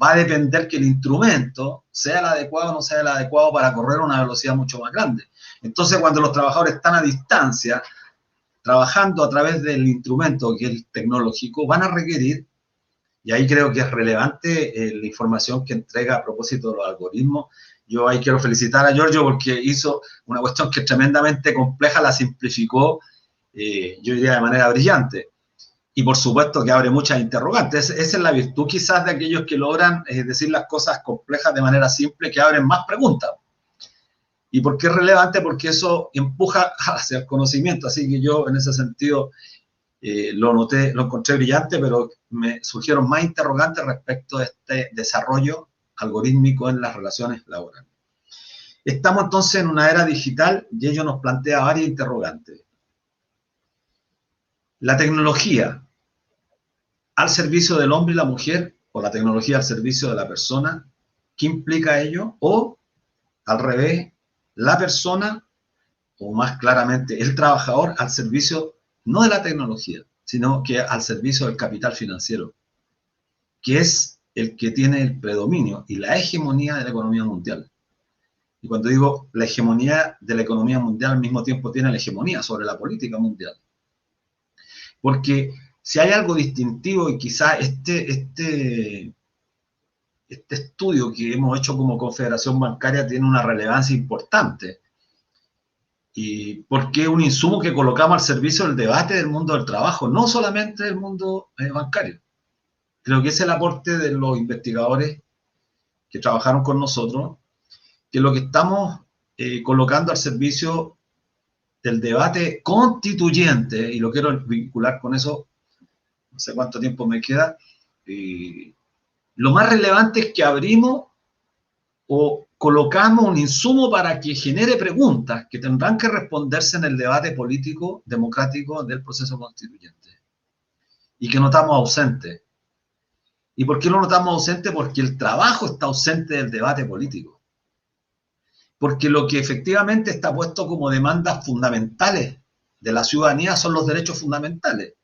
va a depender que el instrumento sea el adecuado o no sea el adecuado para correr a una velocidad mucho más grande. Entonces, cuando los trabajadores están a distancia, trabajando a través del instrumento que es tecnológico, van a requerir, y ahí creo que es relevante la información que entrega a propósito de los algoritmos. Yo ahí quiero felicitar a Giorgio porque hizo una cuestión que es tremendamente compleja, la simplificó, yo diría de manera brillante. Y por supuesto que abre muchas interrogantes. Esa es la virtud quizás de aquellos que logran decir las cosas complejas de manera simple, que abren más preguntas. ¿Y por qué es relevante? Porque eso empuja hacia el conocimiento. Así que yo en ese sentido lo noté, lo encontré brillante, pero me surgieron más interrogantes respecto a este desarrollo algorítmico en las relaciones laborales. Estamos entonces en una era digital y ello nos plantea varias interrogantes. La tecnología al servicio del hombre y la mujer, o la tecnología al servicio de la persona, ¿qué implica ello? O, al revés, la persona, o más claramente, el trabajador al servicio no de la tecnología, sino que al servicio del capital financiero, que es el que tiene el predominio y la hegemonía de la economía mundial. Y cuando digo la hegemonía de la economía mundial, al mismo tiempo tiene la hegemonía sobre la política mundial. Porque si hay algo distintivo, y quizá este estudio que hemos hecho como Confederación Bancaria tiene una relevancia importante, y porque es un insumo que colocamos al servicio del debate del mundo del trabajo, no solamente del mundo bancario. Creo que es el aporte de los investigadores que trabajaron con nosotros, que lo que estamos colocando al servicio del debate constituyente, y lo quiero vincular con eso, no sé cuánto tiempo me queda, lo más relevante es que abrimos o colocamos un insumo para que genere preguntas que tendrán que responderse en el debate político democrático del proceso constituyente, y que notamos ausente. ¿Y por qué lo notamos ausente? Porque el trabajo está ausente del debate político. Porque lo que efectivamente está puesto como demandas fundamentales de la ciudadanía son los derechos fundamentales.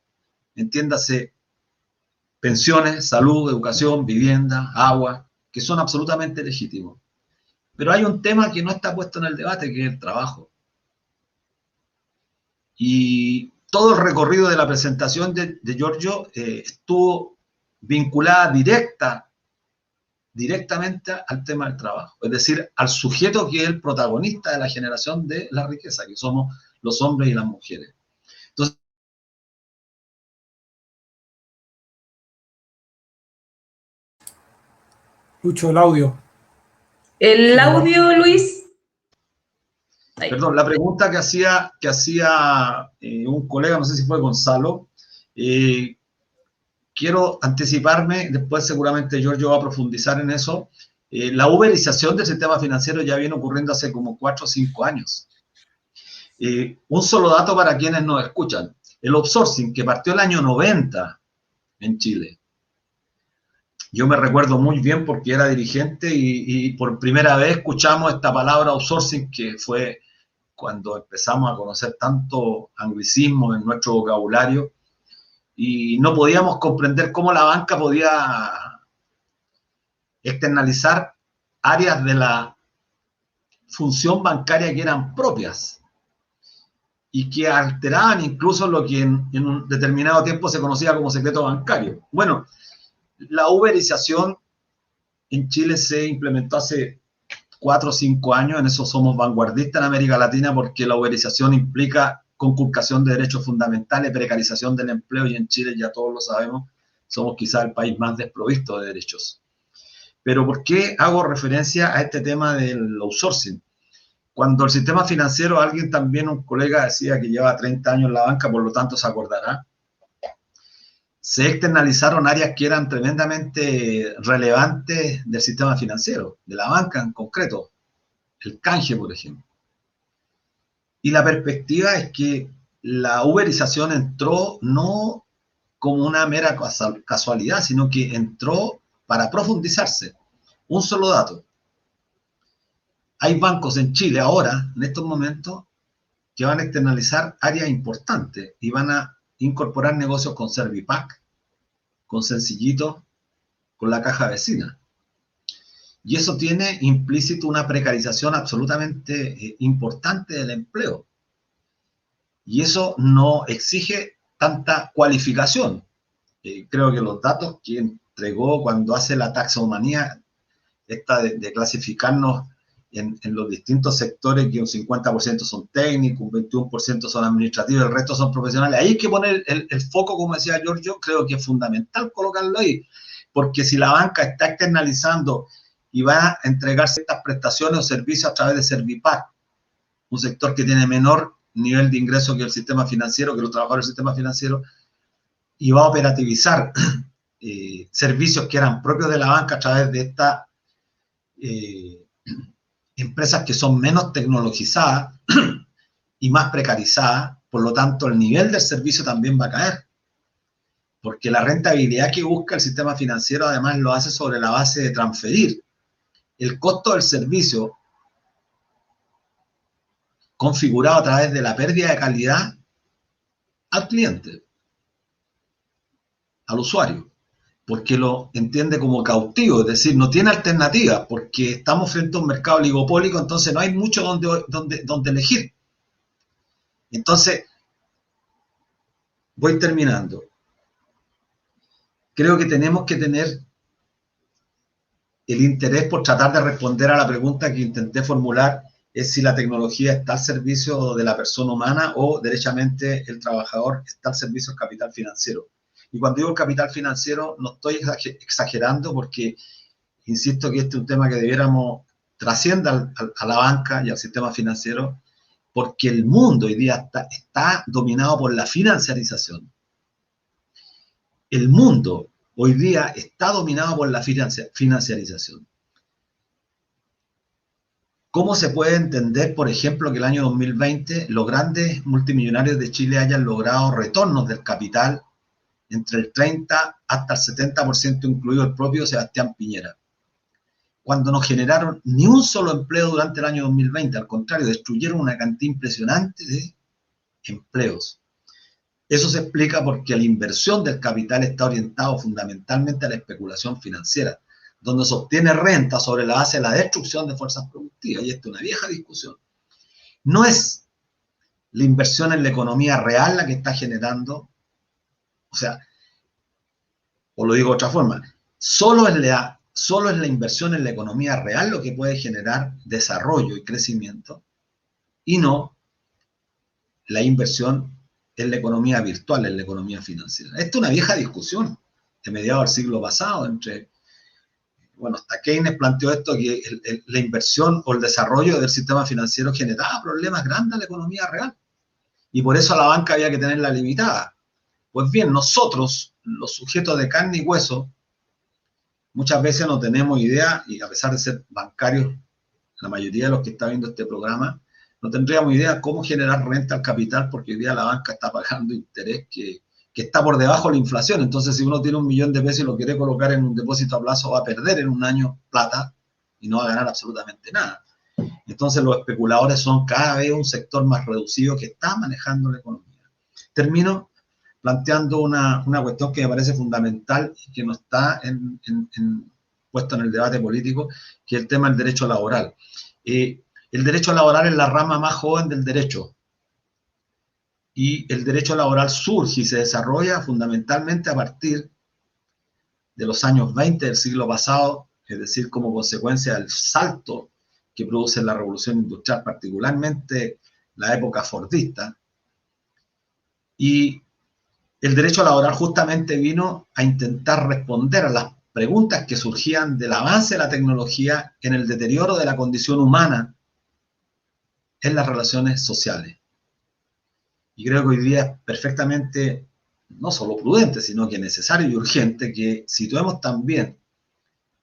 Entiéndase, pensiones, salud, educación, vivienda, agua, que son absolutamente legítimos. Pero hay un tema que no está puesto en el debate, que es el trabajo. Y todo el recorrido de la presentación de Giorgio estuvo vinculada directamente al tema del trabajo, es decir, al sujeto que es el protagonista de la generación de la riqueza, que somos los hombres y las mujeres. Entonces, Lucho, el audio. El audio, Luis. Ahí. Perdón, la pregunta que hacía un colega, no sé si fue Gonzalo, quiero anticiparme, después seguramente Giorgio va a profundizar en eso. La uberización del sistema financiero ya viene ocurriendo hace como 4 o 5 años. Un solo dato para quienes nos escuchan. El outsourcing, que partió el año 90 en Chile. Yo me recuerdo muy bien porque era dirigente y por primera vez escuchamos esta palabra outsourcing, que fue cuando empezamos a conocer tanto anglicismo en nuestro vocabulario, y no podíamos comprender cómo la banca podía externalizar áreas de la función bancaria que eran propias y que alteraban incluso lo que en un determinado tiempo se conocía como secreto bancario. Bueno, la uberización en Chile se implementó hace 4 o 5 años, en eso somos vanguardistas en América Latina, porque la uberización implica conculcación de derechos fundamentales, precarización del empleo, y en Chile, ya todos lo sabemos, somos quizás el país más desprovisto de derechos. Pero ¿por qué hago referencia a este tema del outsourcing? Cuando el sistema financiero, alguien también, un colega decía que lleva 30 años en la banca, por lo tanto se acordará, se externalizaron áreas que eran tremendamente relevantes del sistema financiero, de la banca en concreto, el canje, por ejemplo. Y la perspectiva es que la uberización entró no como una mera casualidad, sino que entró para profundizarse. Un solo dato. Hay bancos en Chile ahora, en estos momentos, que van a externalizar áreas importantes y van a incorporar negocios con Servipack, con Sencillito, con la caja vecina. Y eso tiene implícito una precarización absolutamente importante del empleo. Y eso no exige tanta cualificación. Creo que los datos que entregó cuando hace la taxonomía, esta de clasificarnos en los distintos sectores, que un 50% son técnicos, un 21% son administrativos, el resto son profesionales. Ahí hay que poner el foco, como decía Giorgio, creo que es fundamental colocarlo ahí, porque si la banca está externalizando y va a entregar ciertas prestaciones o servicios a través de Servipack, un sector que tiene menor nivel de ingreso que el sistema financiero, que los trabajadores del sistema financiero, y va a operativizar servicios que eran propios de la banca a través de estas empresas que son menos tecnologizadas y más precarizadas, por lo tanto el nivel del servicio también va a caer, porque la rentabilidad que busca el sistema financiero además lo hace sobre la base de transferir el costo del servicio configurado a través de la pérdida de calidad al cliente, al usuario, porque lo entiende como cautivo, es decir, no tiene alternativa, porque estamos frente a un mercado oligopólico, entonces no hay mucho donde elegir. Entonces, voy terminando. Creo que tenemos que tener el interés por tratar de responder a la pregunta que intenté formular, es si la tecnología está al servicio de la persona humana o derechamente el trabajador está al servicio del capital financiero. Y cuando digo capital financiero no estoy exagerando, porque insisto que este es un tema que debiéramos trascienda a la banca y al sistema financiero, porque el mundo hoy día está dominado por la financiarización. El mundo hoy día está dominado por la financiarización. ¿Cómo se puede entender, por ejemplo, que el año 2020 los grandes multimillonarios de Chile hayan logrado retornos del capital entre el 30 hasta el 70%, incluido el propio Sebastián Piñera, cuando no generaron ni un solo empleo durante el año 2020? Al contrario, destruyeron una cantidad impresionante de empleos. Eso se explica porque la inversión del capital está orientado fundamentalmente a la especulación financiera, donde se obtiene renta sobre la base de la destrucción de fuerzas productivas. Y esta es una vieja discusión. No es la inversión en la economía real la que está generando, o sea, o lo digo de otra forma, solo es la inversión en la economía real lo que puede generar desarrollo y crecimiento, y no la inversión en la economía virtual, en la economía financiera. Esta es una vieja discusión de mediados del siglo pasado bueno, hasta Keynes planteó esto, que la inversión o el desarrollo del sistema financiero generaba problemas grandes a la economía real. Y por eso a la banca había que tenerla limitada. Pues bien, nosotros, los sujetos de carne y hueso, muchas veces no tenemos idea, y a pesar de ser bancarios, la mayoría de los que está viendo este programa, no tendríamos idea cómo generar renta al capital, porque hoy día la banca está pagando interés que está por debajo de la inflación. Entonces, si uno tiene $1.000.000 de pesos y lo quiere colocar en un depósito a plazo, va a perder en un año plata y no va a ganar absolutamente nada. Entonces, los especuladores son cada vez un sector más reducido que está manejando la economía. Termino planteando una cuestión que me parece fundamental y que no está puesto en el debate político, que es el tema del derecho laboral. El derecho laboral es la rama más joven del derecho. Y el derecho laboral surge y se desarrolla fundamentalmente a partir de los años 20 del siglo pasado, es decir, como consecuencia del salto que produce la revolución industrial, particularmente la época fordista. Y el derecho laboral justamente vino a intentar responder a las preguntas que surgían del avance de la tecnología en el deterioro de la condición humana en las relaciones sociales. Y creo que hoy día es perfectamente, no solo prudente, sino que necesario y urgente que situemos también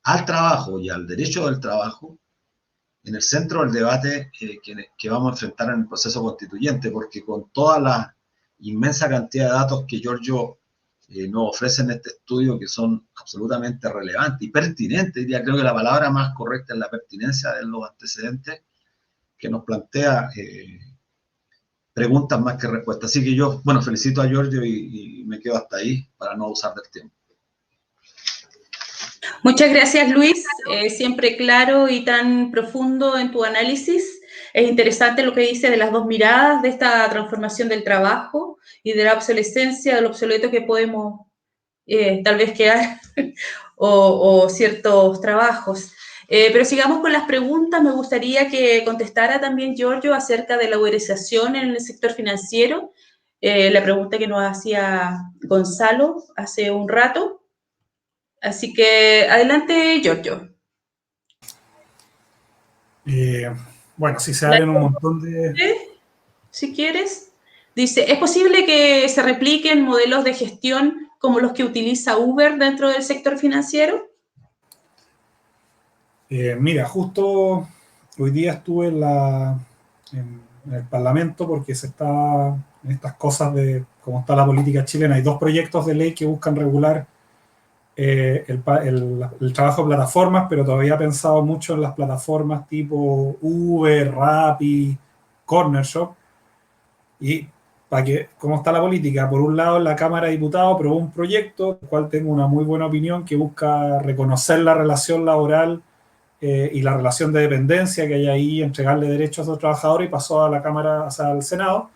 al trabajo y al derecho del trabajo en el centro del debate que vamos a enfrentar en el proceso constituyente, porque con toda la inmensa cantidad de datos que Giorgio nos ofrece en este estudio, que son absolutamente relevantes y pertinentes, diría, creo que la palabra más correcta es la pertinencia de los antecedentes, que nos plantea preguntas más que respuestas. Así que yo, bueno, felicito a Giorgio y me quedo hasta ahí para no usar del tiempo. Muchas gracias, Luis. Siempre claro y tan profundo en tu análisis. Es interesante lo que dice de las dos miradas de esta transformación del trabajo y de la obsolescencia, del obsoleto que podemos tal vez quedar o ciertos trabajos. Pero sigamos con las preguntas. Me gustaría que contestara también Giorgio acerca de la uberización en el sector financiero, la pregunta que nos hacía Gonzalo hace un rato. Así que adelante, Giorgio. Bueno, sí se abren un montón de... Si quieres. Dice, ¿es posible que se repliquen modelos de gestión como los que utiliza Uber dentro del sector financiero? Mira, justo hoy día estuve en el Parlamento porque se está en estas cosas de cómo está la política chilena. Hay dos proyectos de ley que buscan regular el trabajo de plataformas, pero todavía he pensado mucho en las plataformas tipo Uber, Rappi, Corner Shop. Y para que, ¿cómo está la política? Por un lado, la Cámara de Diputados aprobó un proyecto, del cual tengo una muy buena opinión, que busca reconocer la relación laboral y la relación de dependencia que hay ahí, entregarle derechos a los trabajadores, y pasó a la Cámara, o sea, al Senado.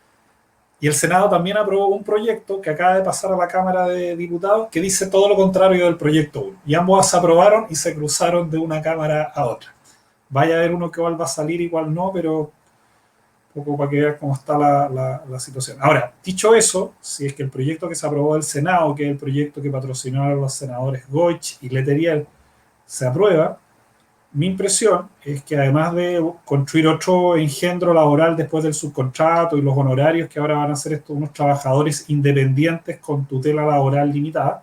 Y el Senado también aprobó un proyecto que acaba de pasar a la Cámara de Diputados que dice todo lo contrario del proyecto 1. Y ambos se aprobaron y se cruzaron de una Cámara a otra. Vaya a ver uno que cuál va a salir y cuál no, pero un poco para que veas cómo está la situación. Ahora, dicho eso, si es que el proyecto que se aprobó del Senado, que es el proyecto que patrocinaron los senadores Goich y Letelier, se aprueba, mi impresión es que además de construir otro engendro laboral después del subcontrato y los honorarios que ahora van a ser estos unos trabajadores independientes con tutela laboral limitada,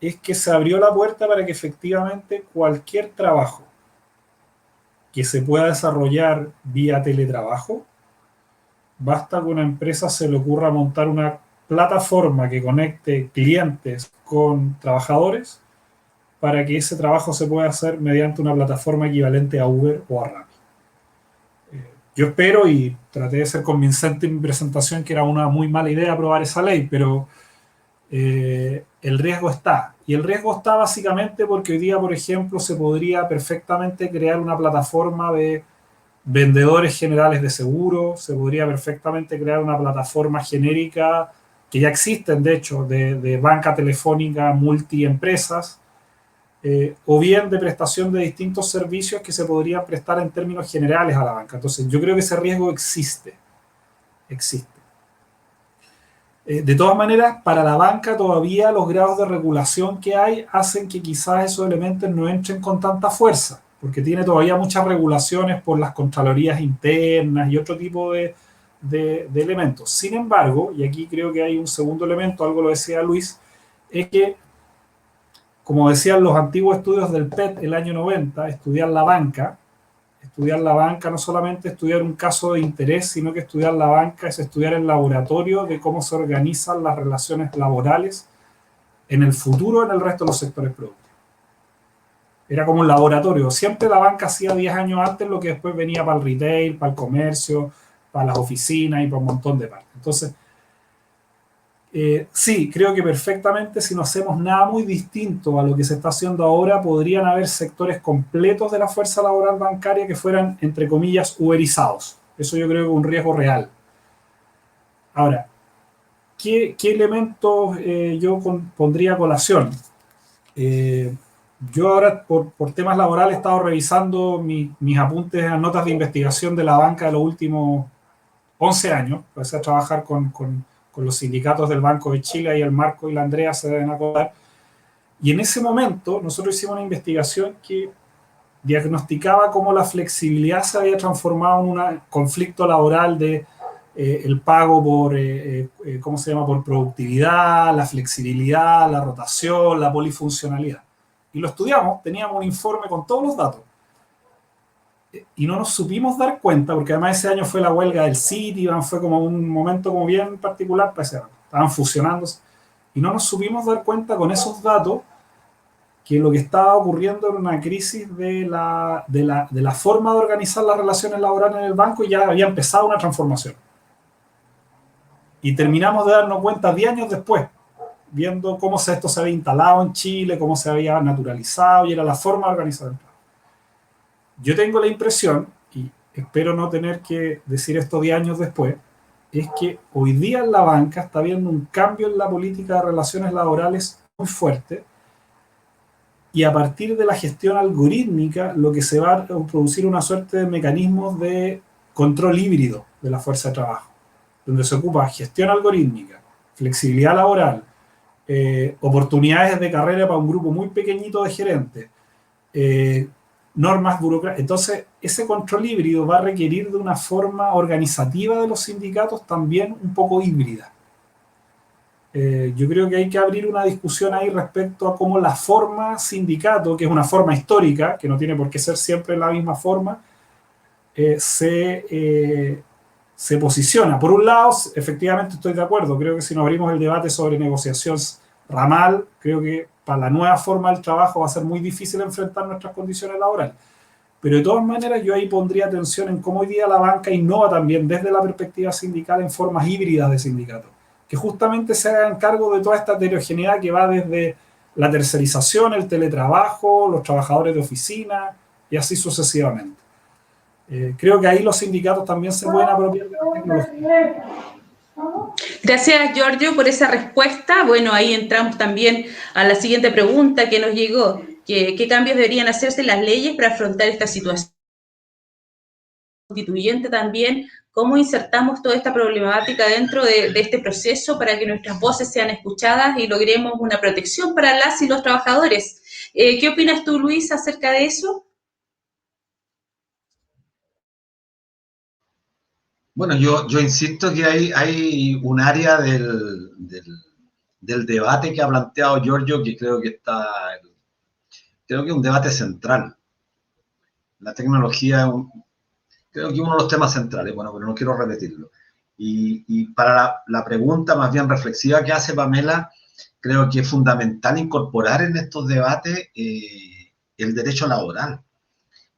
es que se abrió la puerta para que efectivamente cualquier trabajo que se pueda desarrollar vía teletrabajo, basta que una empresa se le ocurra montar una plataforma que conecte clientes con trabajadores para que ese trabajo se pueda hacer mediante una plataforma equivalente a Uber o a Rappi. Yo espero, y traté de ser convincente en mi presentación, que era una muy mala idea aprobar esa ley, pero el riesgo está. Y el riesgo está básicamente porque hoy día, por ejemplo, se podría perfectamente crear una plataforma de vendedores generales de seguros, se podría perfectamente crear una plataforma genérica, que ya existen, de hecho, de banca telefónica multiempresas, o bien de prestación de distintos servicios que se podrían prestar en términos generales a la banca. Entonces, yo creo que ese riesgo existe. De todas maneras, para la banca todavía los grados de regulación que hay hacen que quizás esos elementos no entren con tanta fuerza, porque tiene todavía muchas regulaciones por las contralorías internas y otro tipo de elementos. Sin embargo, y aquí creo que hay un segundo elemento, algo lo decía Luis, es que, como decían los antiguos estudios del PET el año 90, estudiar la banca no solamente estudiar un caso de interés, sino que estudiar la banca es estudiar el laboratorio de cómo se organizan las relaciones laborales en el futuro en el resto de los sectores productivos. Era como un laboratorio. Siempre la banca hacía 10 años antes lo que después venía para el retail, para el comercio, para las oficinas y para un montón de partes. Entonces, sí, creo que perfectamente, si no hacemos nada muy distinto a lo que se está haciendo ahora, podrían haber sectores completos de la fuerza laboral bancaria que fueran, entre comillas, uberizados. Eso yo creo que es un riesgo real. Ahora, ¿qué elementos yo pondría a colación? Yo ahora, por temas laborales, he estado revisando mis apuntes a notas de investigación de la banca de los últimos 11 años. Empecé a trabajar con los sindicatos del Banco de Chile, y el Marco y la Andrea se deben acordar. Y en ese momento nosotros hicimos una investigación que diagnosticaba cómo la flexibilidad se había transformado en un conflicto laboral de el pago por, ¿cómo se llama?, por productividad, la flexibilidad, la rotación, la polifuncionalidad. Y lo estudiamos, teníamos un informe con todos los datos. Y no nos supimos dar cuenta, porque además ese año fue la huelga del Citibank, fue como un momento como bien particular para ese banco. Estaban fusionándose. Y no nos supimos dar cuenta con esos datos que lo que estaba ocurriendo era una crisis de la forma de organizar las relaciones laborales en el banco, y ya había empezado una transformación. Y terminamos de darnos cuenta 10 años después, viendo cómo esto se había instalado en Chile, cómo se había naturalizado, y era la forma de organizar el trabajo. Yo tengo la impresión, y espero no tener que decir esto 10 años después, es que hoy día en la banca está habiendo un cambio en la política de relaciones laborales muy fuerte, y a partir de la gestión algorítmica lo que se va a producir una suerte de mecanismos de control híbrido de la fuerza de trabajo, donde se ocupa gestión algorítmica, flexibilidad laboral, oportunidades de carrera para un grupo muy pequeñito de gerentes, normas burocráticas. Entonces, ese control híbrido va a requerir de una forma organizativa de los sindicatos también un poco híbrida. Yo creo que hay que abrir una discusión ahí respecto a cómo la forma sindicato, que es una forma histórica, que no tiene por qué ser siempre la misma forma, se posiciona. Por un lado, efectivamente estoy de acuerdo, creo que si nos abrimos el debate sobre negociación ramal, creo que para la nueva forma del trabajo va a ser muy difícil enfrentar nuestras condiciones laborales. Pero de todas maneras yo ahí pondría atención en cómo hoy día la banca innova también desde la perspectiva sindical en formas híbridas de sindicatos, que justamente se hagan cargo de toda esta heterogeneidad que va desde la tercerización, el teletrabajo, los trabajadores de oficina y así sucesivamente. Creo que ahí los sindicatos también se pueden apropiar de la tecnología. Gracias, Giorgio, por esa respuesta. Bueno, ahí entramos también a la siguiente pregunta que nos llegó. ¿Qué cambios deberían hacerse en las leyes para afrontar esta situación constituyente también? ¿Cómo insertamos toda esta problemática dentro de este proceso para que nuestras voces sean escuchadas y logremos una protección para las y los trabajadores? ¿Qué opinas tú, Luis, acerca de eso? Bueno, yo insisto que hay un área del debate que ha planteado Giorgio que creo que es un debate central. La tecnología creo que es uno de los temas centrales, bueno, pero no quiero repetirlo. Y para la pregunta más bien reflexiva que hace Pamela, creo que es fundamental incorporar en estos debates el derecho laboral.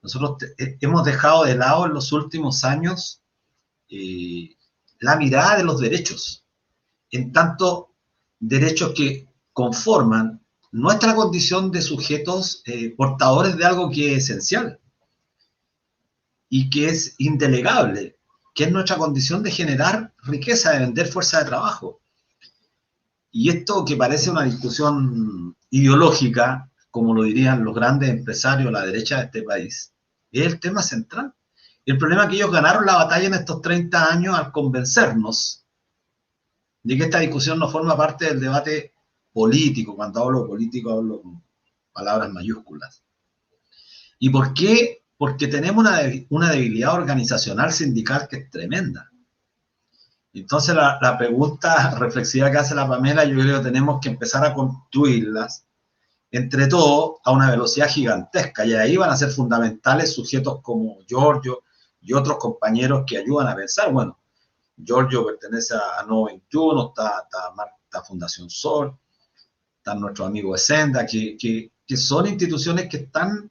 Nosotros hemos dejado de lado en los últimos años la mirada de los derechos, en tanto derechos que conforman nuestra condición de sujetos portadores de algo que es esencial y que es indelegable, que es nuestra condición de generar riqueza, de vender fuerza de trabajo. Y esto que parece una discusión ideológica, como lo dirían los grandes empresarios, la derecha de este país, es el tema central. El problema es que ellos ganaron la batalla en estos 30 años al convencernos de que esta discusión no forma parte del debate político. Cuando hablo de político hablo con palabras mayúsculas. ¿Y por qué? Porque tenemos una debilidad organizacional sindical que es tremenda. Entonces la pregunta reflexiva que hace la Pamela, yo creo que tenemos que empezar a construirlas entre todos a una velocidad gigantesca, y ahí van a ser fundamentales sujetos como Giorgio y otros compañeros que ayudan a pensar. Bueno, Giorgio pertenece a Novo 21, está Fundación Sol, están nuestros amigos de Senda, que son instituciones que están,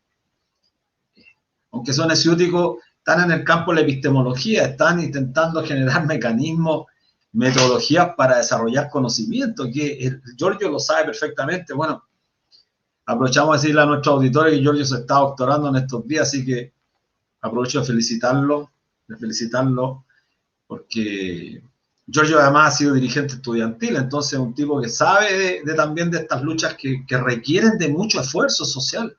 aunque son esciúticos, están en el campo de la epistemología, están intentando generar mecanismos, metodologías para desarrollar conocimiento, que Giorgio lo sabe perfectamente. Bueno, aprovechamos de decirle a nuestros auditores que Giorgio se está doctorando en estos días, así que aprovecho de felicitarlo, porque Giorgio además ha sido dirigente estudiantil, entonces es un tipo que sabe también de estas luchas que requieren de mucho esfuerzo social.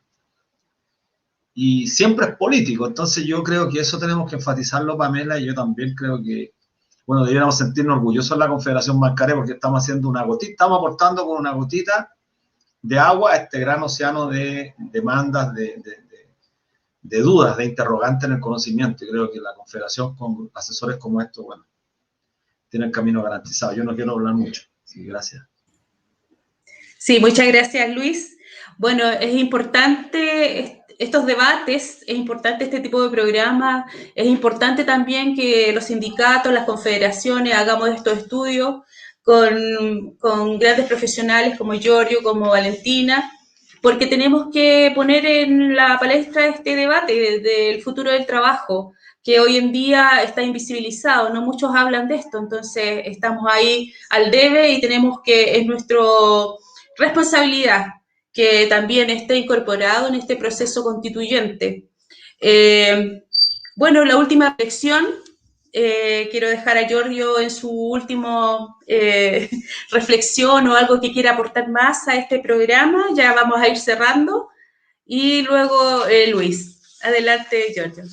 Y siempre es político, entonces yo creo que eso tenemos que enfatizarlo, Pamela, y yo también creo que, bueno, debiéramos sentirnos orgullosos en la Confederación Bancaria porque estamos haciendo una gotita, estamos aportando con una gotita de agua a este gran océano de demandas, de dudas, de interrogantes en el conocimiento. Y creo que la Confederación con asesores como estos, bueno, tiene el camino garantizado. Yo no quiero hablar mucho. Sí, gracias. Sí, muchas gracias, Luis. Bueno, es importante estos debates, es importante este tipo de programas, es importante también que los sindicatos, las confederaciones hagamos estos estudios con grandes profesionales como Giorgio, como Valentina, porque tenemos que poner en la palestra este debate del futuro del trabajo, que hoy en día está invisibilizado, no muchos hablan de esto, entonces estamos ahí al debe y tenemos que, es nuestra responsabilidad que también esté incorporado en este proceso constituyente. Bueno, la última reflexión, quiero dejar a Giorgio en su último reflexión o algo que quiera aportar más a este programa. Ya vamos a ir cerrando. Y luego Luis. Adelante, Giorgio.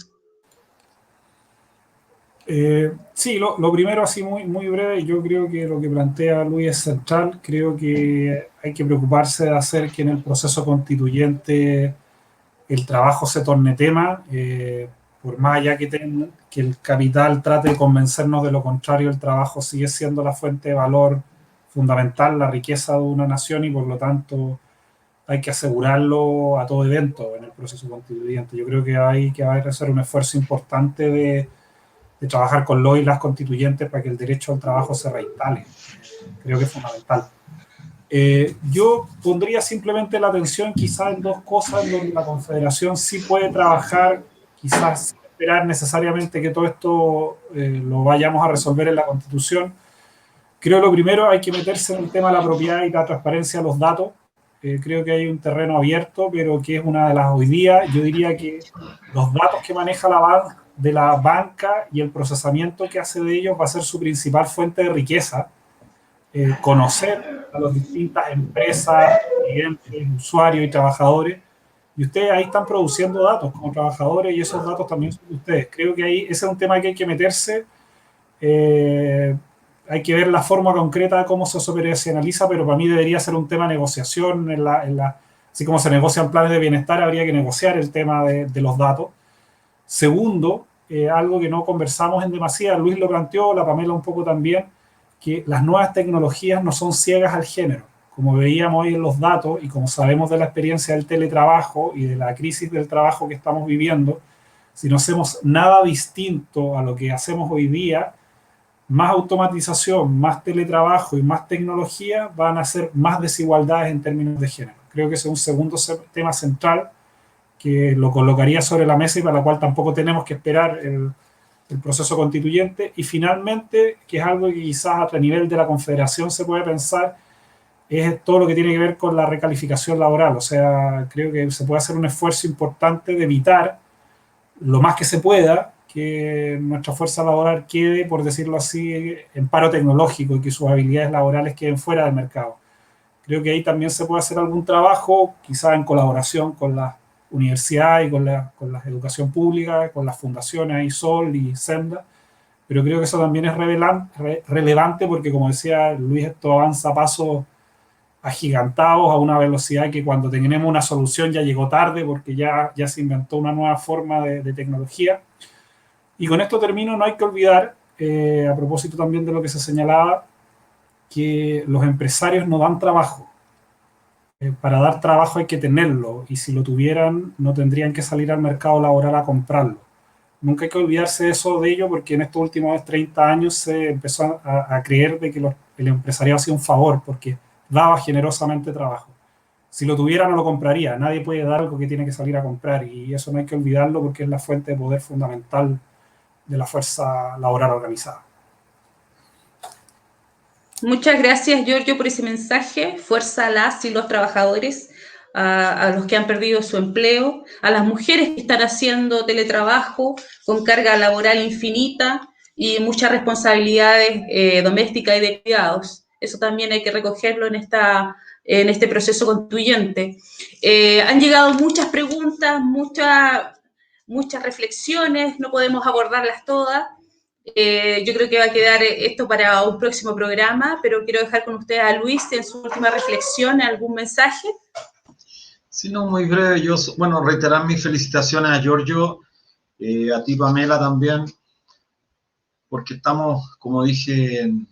Sí, lo primero así muy breve, yo creo que lo que plantea Luis es central. Creo que hay que preocuparse de hacer que en el proceso constituyente el trabajo se torne tema, por más allá que el capital trate de convencernos de lo contrario, el trabajo sigue siendo la fuente de valor fundamental, la riqueza de una nación, y por lo tanto hay que asegurarlo a todo evento en el proceso constituyente. Yo creo que hay que hacer un esfuerzo importante de trabajar con los y las constituyentes para que el derecho al trabajo se reinstale. Creo que es fundamental. Yo pondría simplemente la atención quizás en dos cosas en donde la Confederación sí puede trabajar, quizás sin esperar necesariamente que todo esto lo vayamos a resolver en la Constitución. Creo lo primero, hay que meterse en el tema de la propiedad y la transparencia de los datos. Creo que hay un terreno abierto, pero que es una de las hoy día. Yo diría que los datos que maneja la banca y el procesamiento que hace de ellos va a ser su principal fuente de riqueza. Conocer a las distintas empresas, clientes, usuarios y trabajadores. Y ustedes ahí están produciendo datos como trabajadores y esos datos también son de ustedes. Creo que ahí ese es un tema que hay que meterse. Hay que ver la forma concreta de cómo se operacionaliza, pero para mí debería ser un tema de negociación. Así como se negocian planes de bienestar, habría que negociar el tema de los datos. Segundo, algo que no conversamos en demasía, Luis lo planteó, la Pamela un poco también, que las nuevas tecnologías no son ciegas al género. Como veíamos hoy en los datos y como sabemos de la experiencia del teletrabajo y de la crisis del trabajo que estamos viviendo, si no hacemos nada distinto a lo que hacemos hoy día, más automatización, más teletrabajo y más tecnología van a ser más desigualdades en términos de género. Creo que ese es un segundo tema central que lo colocaría sobre la mesa y para la cual tampoco tenemos que esperar el proceso constituyente. Y finalmente, que es algo que quizás a nivel de la Confederación se puede pensar, es todo lo que tiene que ver con la recalificación laboral. O sea, creo que se puede hacer un esfuerzo importante de evitar lo más que se pueda que nuestra fuerza laboral quede, por decirlo así, en paro tecnológico y que sus habilidades laborales queden fuera del mercado. Creo que ahí también se puede hacer algún trabajo, quizás en colaboración con las universidades y con la educación pública, con las fundaciones ISOL y Senda, pero creo que eso también es relevante porque, como decía Luis, esto avanza a pasos agigantados a una velocidad que cuando tenemos una solución ya llegó tarde porque ya se inventó una nueva forma de tecnología. Y con esto termino, no hay que olvidar, a propósito también de lo que se señalaba, que los empresarios no dan trabajo. Para dar trabajo hay que tenerlo, y si lo tuvieran no tendrían que salir al mercado laboral a comprarlo. Nunca hay que olvidarse de ello, porque en estos últimos 30 años se empezó a creer de que el empresariado hacía un favor porque daba generosamente trabajo. Si lo tuviera no lo compraría, nadie puede dar algo que tiene que salir a comprar, y eso no hay que olvidarlo porque es la fuente de poder fundamental de la fuerza laboral organizada. Muchas gracias, Giorgio, por ese mensaje. Fuerza a las y los trabajadores, a los que han perdido su empleo, a las mujeres que están haciendo teletrabajo con carga laboral infinita y muchas responsabilidades domésticas y de cuidados. Eso también hay que recogerlo en este proceso constituyente. Han llegado muchas preguntas, muchas reflexiones, no podemos abordarlas todas. Yo creo que va a quedar esto para un próximo programa, pero quiero dejar con ustedes a Luis en su última reflexión, algún mensaje. Sí, no, muy breve. Bueno, reiterar mis felicitaciones a Giorgio, a ti, Pamela, también, porque estamos, como dije en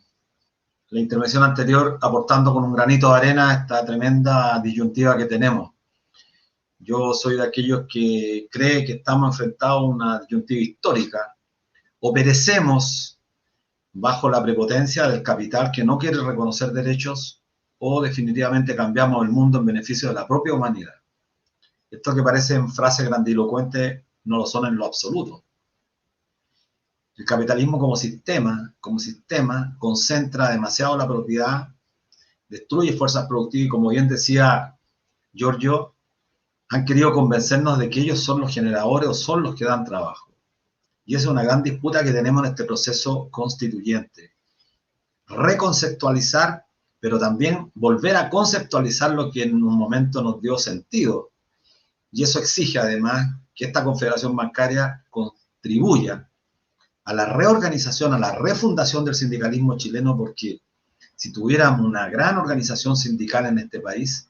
la intervención anterior, aportando con un granito de arena a esta tremenda disyuntiva que tenemos. Yo soy de aquellos que cree que estamos enfrentados a una disyuntiva histórica. O perecemos bajo la prepotencia del capital que no quiere reconocer derechos, o definitivamente cambiamos el mundo en beneficio de la propia humanidad. Esto que parecen frases grandilocuentes no lo son en lo absoluto. El capitalismo como sistema concentra demasiado la propiedad, destruye fuerzas productivas y, como bien decía Giorgio, han querido convencernos de que ellos son los generadores o son los que dan trabajo. Y esa es una gran disputa que tenemos en este proceso constituyente. Reconceptualizar, pero también volver a conceptualizar lo que en un momento nos dio sentido. Y eso exige además que esta confederación bancaria contribuya a la reorganización, a la refundación del sindicalismo chileno, porque si tuviéramos una gran organización sindical en este país,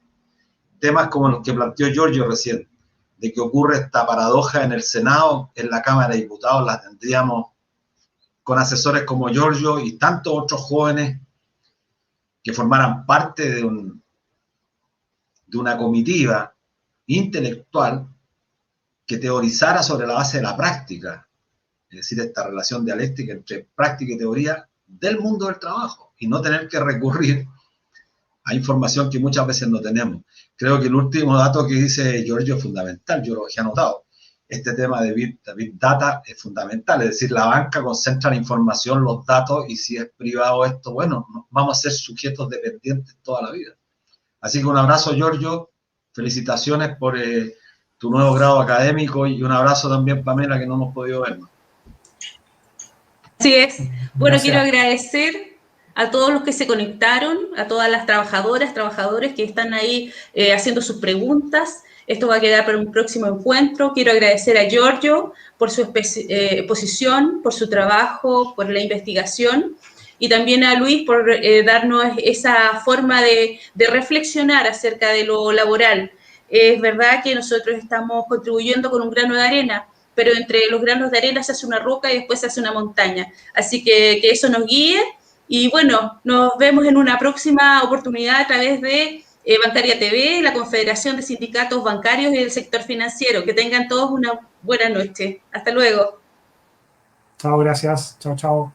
temas como los que planteó Giorgio recién, de que ocurre esta paradoja en el Senado, en la Cámara de Diputados, la tendríamos con asesores como Giorgio y tantos otros jóvenes que formaran parte de una comitiva intelectual que teorizara sobre la base de la práctica, es decir, esta relación dialéctica entre práctica y teoría del mundo del trabajo, y no tener que recurrir a información que muchas veces no tenemos. Creo que el último dato que dice Giorgio es fundamental, yo lo he anotado. Este tema de Big Data es fundamental, es decir, la banca concentra la información, los datos, y si es privado esto, bueno, vamos a ser sujetos dependientes toda la vida. Así que un abrazo, Giorgio, felicitaciones por tu nuevo grado académico, y un abrazo también, Pamela, que no hemos podido vernos. Así es. Bueno, Gracias. quiero agradecer a todos los que se conectaron, a todas las trabajadoras, trabajadores que están ahí haciendo sus preguntas. Esto va a quedar para un próximo encuentro. Quiero agradecer a Giorgio por su exposición, por su trabajo, por la investigación, y también a Luis por darnos esa forma de reflexionar acerca de lo laboral. Es verdad que nosotros estamos contribuyendo con un grano de arena, pero entre los granos de arena se hace una roca y después se hace una montaña. Así que eso nos guíe, y bueno, nos vemos en una próxima oportunidad a través de Bancaria TV, la Confederación de Sindicatos Bancarios y del Sector Financiero. Que tengan todos una buena noche. Hasta luego. Chao, gracias. Chao, chao.